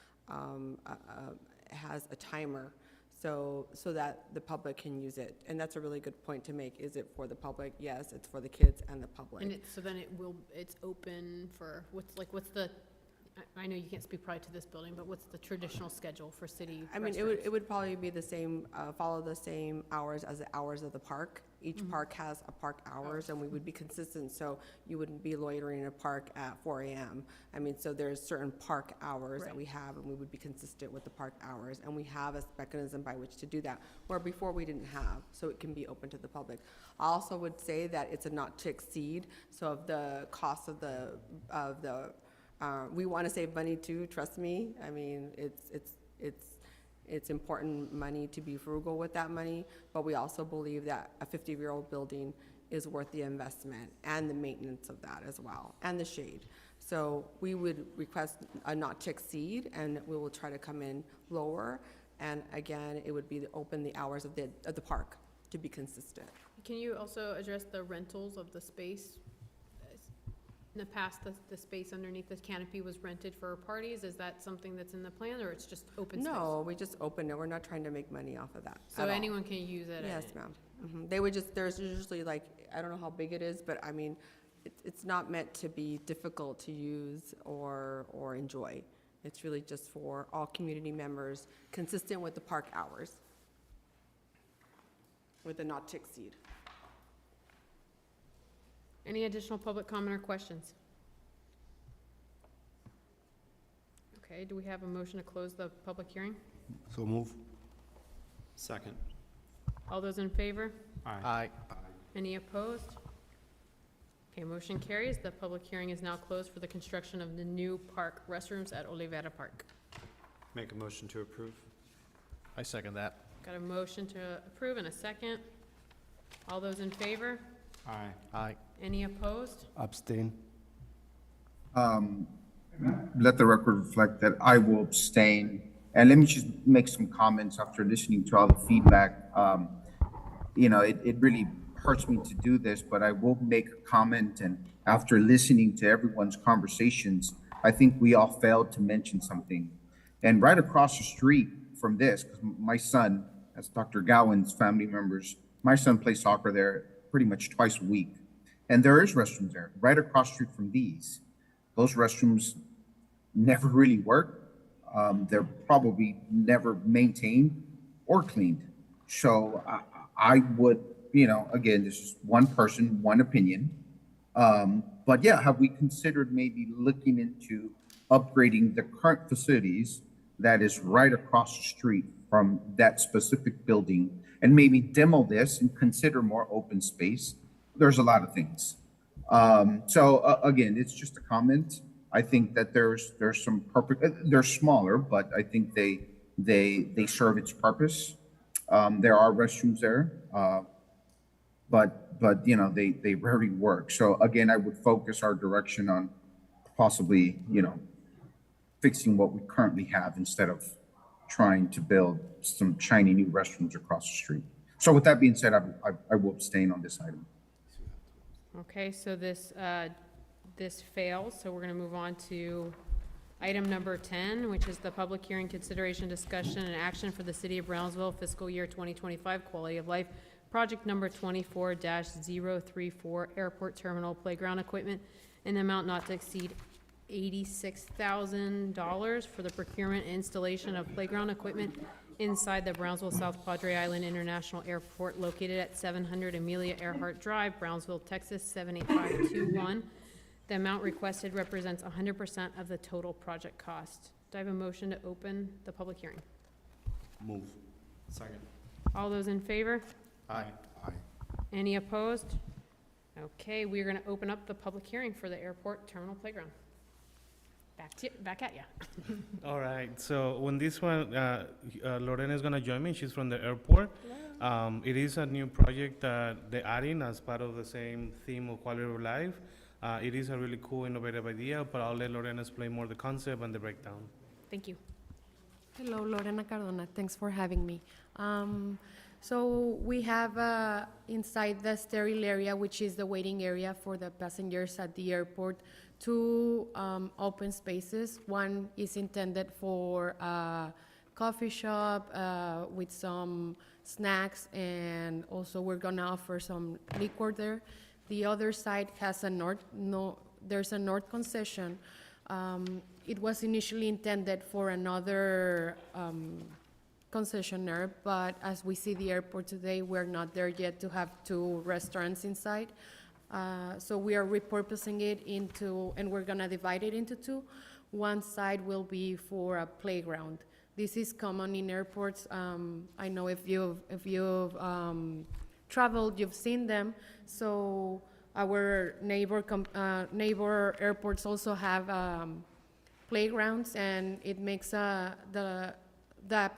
a timer, so that the public can use it. And that's a really good point to make. Is it for the public? Yes, it's for the kids and the public. And so then it's open for, what's the, I know you can't speak probably to this building, but what's the traditional schedule for city I mean, restrooms? it would probably be the same, follow the same hours as the hours of the park. Each park has a park hours, and we would be consistent, so you wouldn't be loitering in a park at 4 a.m. I mean, so there's certain park hours that we have, and we would be consistent with the park hours, and we have a mechanism by which to do that, where before we didn't have, so it can be open to the public. I also would say that it's a not to exceed, so of the cost of we want to save money too, trust me. I mean, it's important money to be frugal with that money, but we also believe that a 50-year-old building is worth the investment and the maintenance of that as well, and the shade. So we would request a not to exceed, and we will try to come in lower. And again, it would be to open the hours of the park to be consistent. Can you also address the rentals of the space? In the past, the space underneath the canopy was rented for parties. Is that something that's in the plan, or it's just open space? No, we just open it. We're not trying to make money off of that So at all. anyone can use it? Yes, ma'am. They would just, there's usually like, I don't know how big it is, but I mean, it's not meant to be difficult to use or enjoy. It's really just for all community members, consistent with the park hours, with the not to exceed. Any additional public comment or questions? Okay, do we have a motion to close the public hearing? So move. Second. All those in favor? Aye. Any opposed? Okay, motion carries. The public hearing is now closed for the construction of the new park restrooms at Olivera Park. Make a motion to approve. I second that. Got a motion to approve and a second. All those in favor? Aye. Aye. Any opposed? Abstain. Let the record reflect that I will abstain. And let me just make some comments after listening to all the feedback. It really hurts me to do this, but I will make a comment. And after listening to everyone's conversations, I think we all failed to mention something. And right across the street from this, because my son, as Dr. Gowan's family members, my son plays soccer there pretty much twice a week. And there is restrooms there, right across the street from these. Those restrooms never really work. They're probably never maintained or cleaned. So I would, again, this is one person, one opinion. But yeah, have we considered maybe looking into upgrading the current facilities that is right across the street from that specific building, and maybe demo this and consider more open space? There's a lot of things. Again, it's just a comment. I think that there's some purpose. They're smaller, but I think they serve its purpose. There are restrooms there, but they rarely work. So again, I would focus our direction on possibly fixing what we currently have instead of trying to build some shiny new restrooms across the street. So with that being said, I will abstain on this item. Okay, so this fails, so we're gonna move on to item number 10, which is the public hearing, consideration, discussion, and action for the City of Brownsville fiscal year 2025 quality of life, project number 24-034, airport terminal playground equipment, in an amount not to exceed $86,000 for the procurement and installation of playground equipment inside the Brownsville South Padre Island International Airport located at 700 Amelia Earhart Drive, Brownsville, Texas 78521. The amount requested represents 100% of the total project cost. Do I have a motion to open the public hearing? Move. Second. All those in favor? Aye. Any opposed? Okay, we're going to open up the public hearing for the airport terminal playground. back at you. All right, so when this one, Lorena is gonna join me, she's from the airport. It is a new project that they're adding as part of the same theme of quality of life. It is a really cool, innovative idea, but I'll let Lorena explain more the concept and the breakdown. Thank you. Hello, Lorena Cardona. Thanks for having me. So we have inside the sterile area, which is the waiting area for the passengers at the airport, two open spaces. One is intended for a coffee shop with some snacks, and also we're gonna offer some liquor there. The other side has there's a north concession. It was initially intended for another concessionaire, but as we see the airport today, we're not there yet to have two restaurants inside. So we are repurposing it and we're gonna divide it into two. One side will be for a playground. This is common in airports. I know if you've traveled, you've seen them. So our neighbor airports also have playgrounds, and it makes the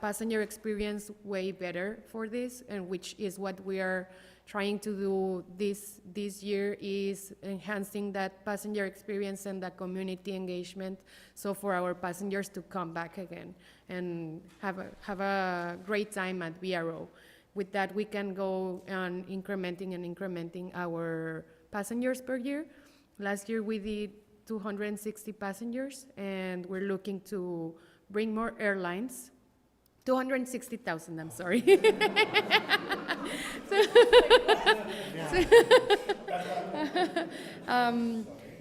passenger experience way better for this, and which is what we are trying to do this year, is enhancing that passenger experience and the community engagement, so for our passengers to come back again and have a great time at BRO. With that, we can go on incrementing our passengers per year. Last year we did 260 passengers, and we're looking to bring more airlines. 260,000, I'm sorry.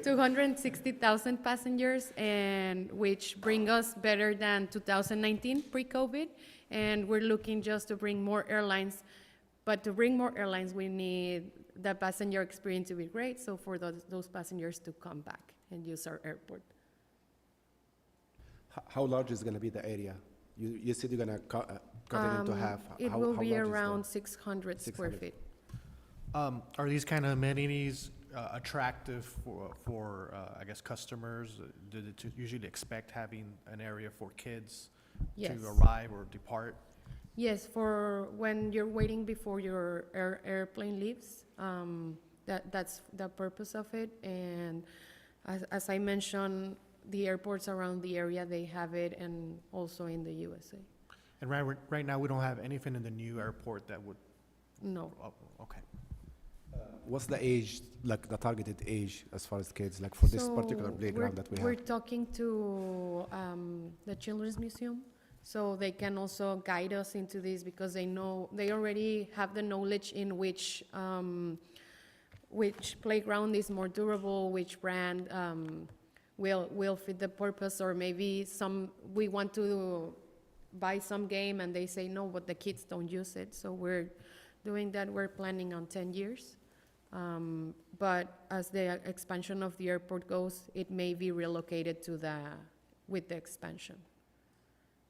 260,000 passengers, and which bring us better than 2019 pre-COVID, and we're looking just to bring more airlines. But to bring more airlines, we need the passenger experience to be great, so for those passengers to come back and use our airport. How large is going to be the area? You said you're going to cut it into half. It How will be large is around the- 600 square 600. feet. Are these kind of amenities attractive for I guess, customers? Do they usually expect having an area for kids Yes. to arrive or depart? Yes, for when you're waiting before your airplane leaves, that's the purpose of it. And as I mentioned, the airports around the area, they have it, and also in the USA. And right now, we don't have anything in the new airport that would, No. oh, okay. What's the age, like the targeted age as far as kids, like for this So particular playground that we We're have? talking to the Children's Museum, so they can also guide us into this, because they already have the knowledge in which playground is more durable, which brand will fit the purpose, or maybe we want to buy some game and they say no, but the kids don't use it. So we're doing that. We're planning on 10 years. But as the expansion of the airport goes, it may be relocated with the expansion.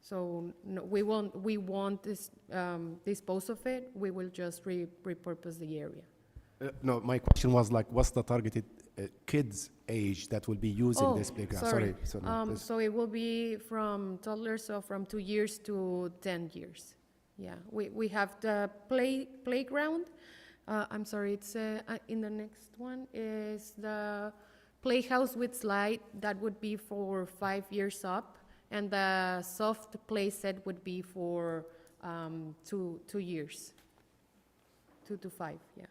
So no, we won't dispose of it. We will just repurpose the area. No, my question was like, what's the targeted kids age that will be using this playground? Sorry. This- So it will be from toddlers, so from 2 years to 10 years. Yeah, we have the playground. I'm sorry, it's in the next one is the playhouse with slide. That would be for 5 years up, and the soft play set would be for 2 years, 2 to 5. Yeah.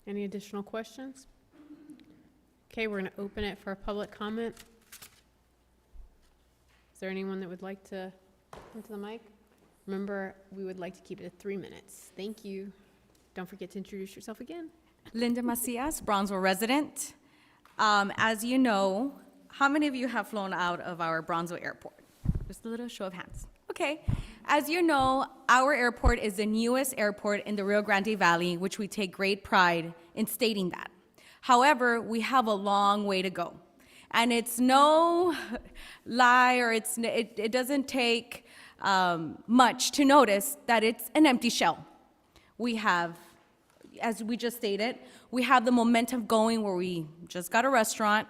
Any additional questions? Okay, we're going to open it for public comment. Is there anyone that would like to come to the mic? Remember, we would like to keep it at 3 minutes. Thank you. Don't forget to introduce yourself again. Linda Macias, Bronzeville resident. As you know, how many of you have flown out of our Bronzeville airport? Just a little show of hands. Okay. As you know, our airport is the newest airport in the Rio Grande Valley, which we take great pride in stating that. However, we have a long way to go. And it's no lie, or it doesn't take much to notice that it's an empty shell. We have as we just stated, we have the momentum going where we just got a restaurant.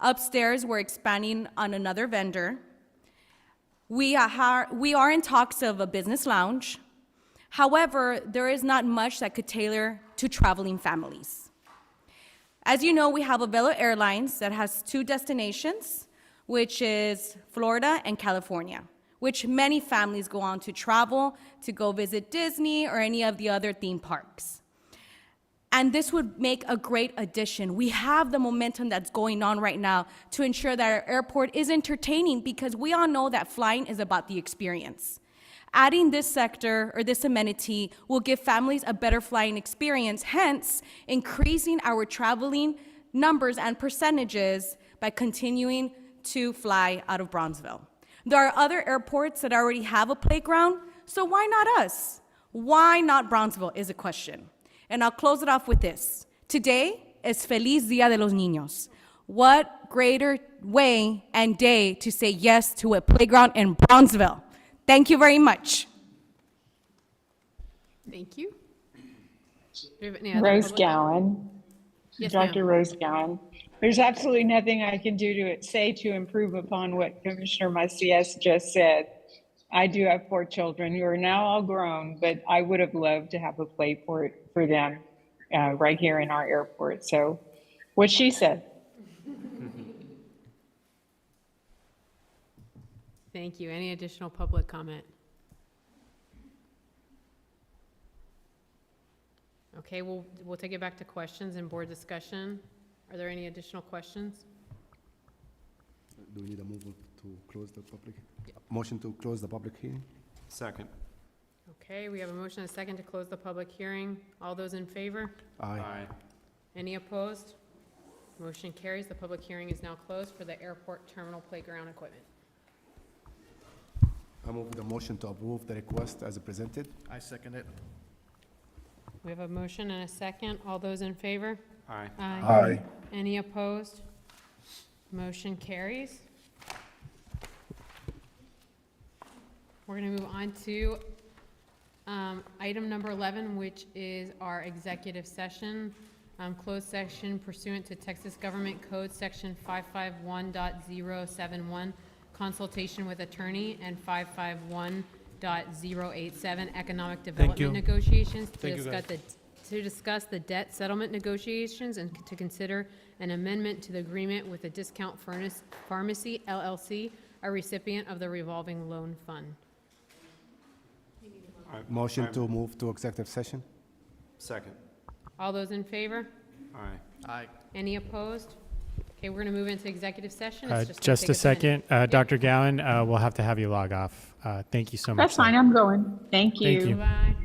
Upstairs, we're expanding on another vendor. We are in talks of a business lounge. However, there is not much that could tailor to traveling families. As you know, we have Avelo Airlines that has 2 destinations, which is Florida and California, which many families go on to travel to go visit Disney or any of the other theme parks. And this would make a great addition. We have the momentum that's going on right now to ensure that our airport is entertaining, because we all know that flying is about the experience. Adding this sector or this amenity will give families a better flying experience, hence increasing our traveling numbers and percentages by continuing to fly out of Bronzeville. There are other airports that already have a playground, so why not us? Why not Bronzeville is a question. And I'll close it off with this. Today is Feliz Dia de los Niños. What greater way and day to say yes to a playground in Bronzeville? Thank you very much. Thank you. Do we have any other Rose public- Gowan. Yes, Dr. ma'am. Rose Gowan. There's absolutely nothing I can do to say to improve upon what Commissioner Macias just said. I do have 4 children who are now all grown, but I would have loved to have a playport for them right here in our airport. So what she said. Thank you. Any additional public comment? Okay, we'll take it back to questions and board discussion. Are there any additional questions? Do we need a move to close the public? Motion to close the public hearing? Second. Okay, we have a motion and a second to close the public hearing. All those in favor? Aye. Any opposed? Motion carries. The public hearing is now closed for the airport terminal playground equipment. I move the motion to approve the request as presented. I second it. We have a motion and a second. All those in favor? Aye. Aye. Any opposed? Motion carries. We're going to move on to item number 11, which is our executive session, closed session pursuant to Texas Government Code Section 551.071, consultation with attorney, and 551.087, economic development negotiations, to discuss the debt settlement negotiations and to consider an amendment to the agreement with the Discount Pharmacy LLC, a recipient of the revolving loan fund. Motion to move to executive session? Second. All those in favor? Aye. Aye. Any opposed? Okay, we're going to move into executive session. It's just gonna Just take a us minute. second, Dr. Gowan, we'll have to have you log off. Thank you so much. That's fine, I'm going. Thank you. Thank you. Bye.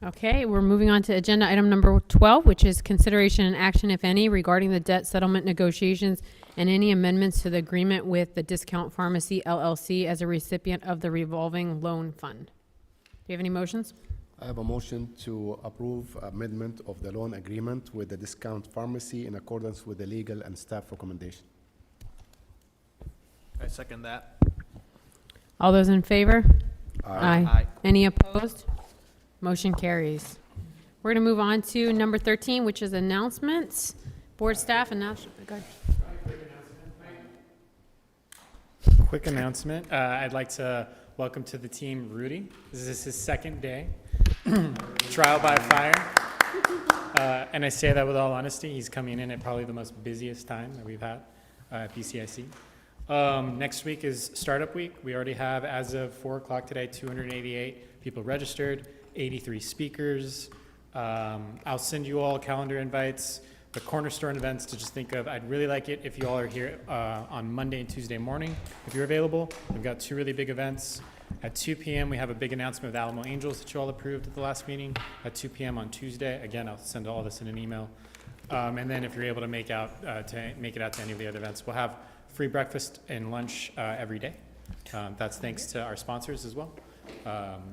Okay, we're moving on to agenda item number 12, which is consideration and action, if any, regarding the debt settlement negotiations and any amendments to the agreement with the Discount Pharmacy LLC as a recipient of the revolving loan fund. Do you have any motions? I have a motion to approve amendment of the loan agreement with the Discount Pharmacy in accordance with the legal and staff recommendation. I second that. All those in favor? Aye. Any opposed? Motion carries. We're going to move on to number 13, which is announcements. Board staff announcement. Go ahead. Quick announcement. I'd like to welcome to the team Rudy. This is his second day. Trial by fire. And I say that with all honesty. He's coming in at probably the most busiest time that we've had at BCIC. Next week is startup week. We already have, as of 4 o'clock today, 288 people registered, 83 speakers. I'll send you all calendar invites. The cornerstone events to just think of. I'd really like it if you all are here on Monday and Tuesday morning, if you're available. We've got 2 really big events. At 2 p.m., we have a big announcement with Alamo Angels that you all approved at the last meeting. At 2 p.m. on Tuesday, again, I'll send all this in an email. And then if you're able to make it out to any of the other events, we'll have free breakfast and lunch every day. That's thanks to our sponsors as well.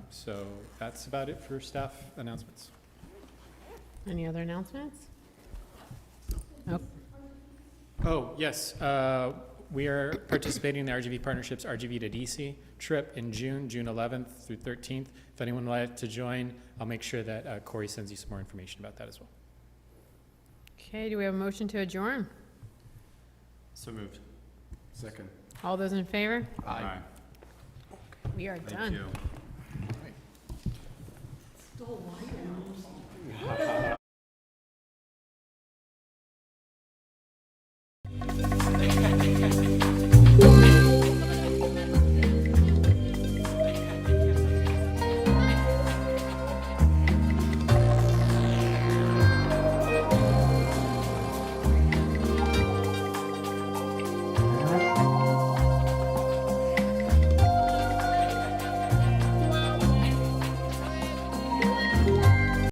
So that's about it for staff announcements. Any other announcements? Oh, yes. We are participating in the RGV Partnerships RGV to DC trip in June 11th through 13th. If anyone would like to join, I'll make sure that Corey sends you some more information about that as well. Okay, do we have a motion to adjourn? So moved. Second. All those in favor? Aye. We are Thank done. you. Still alive?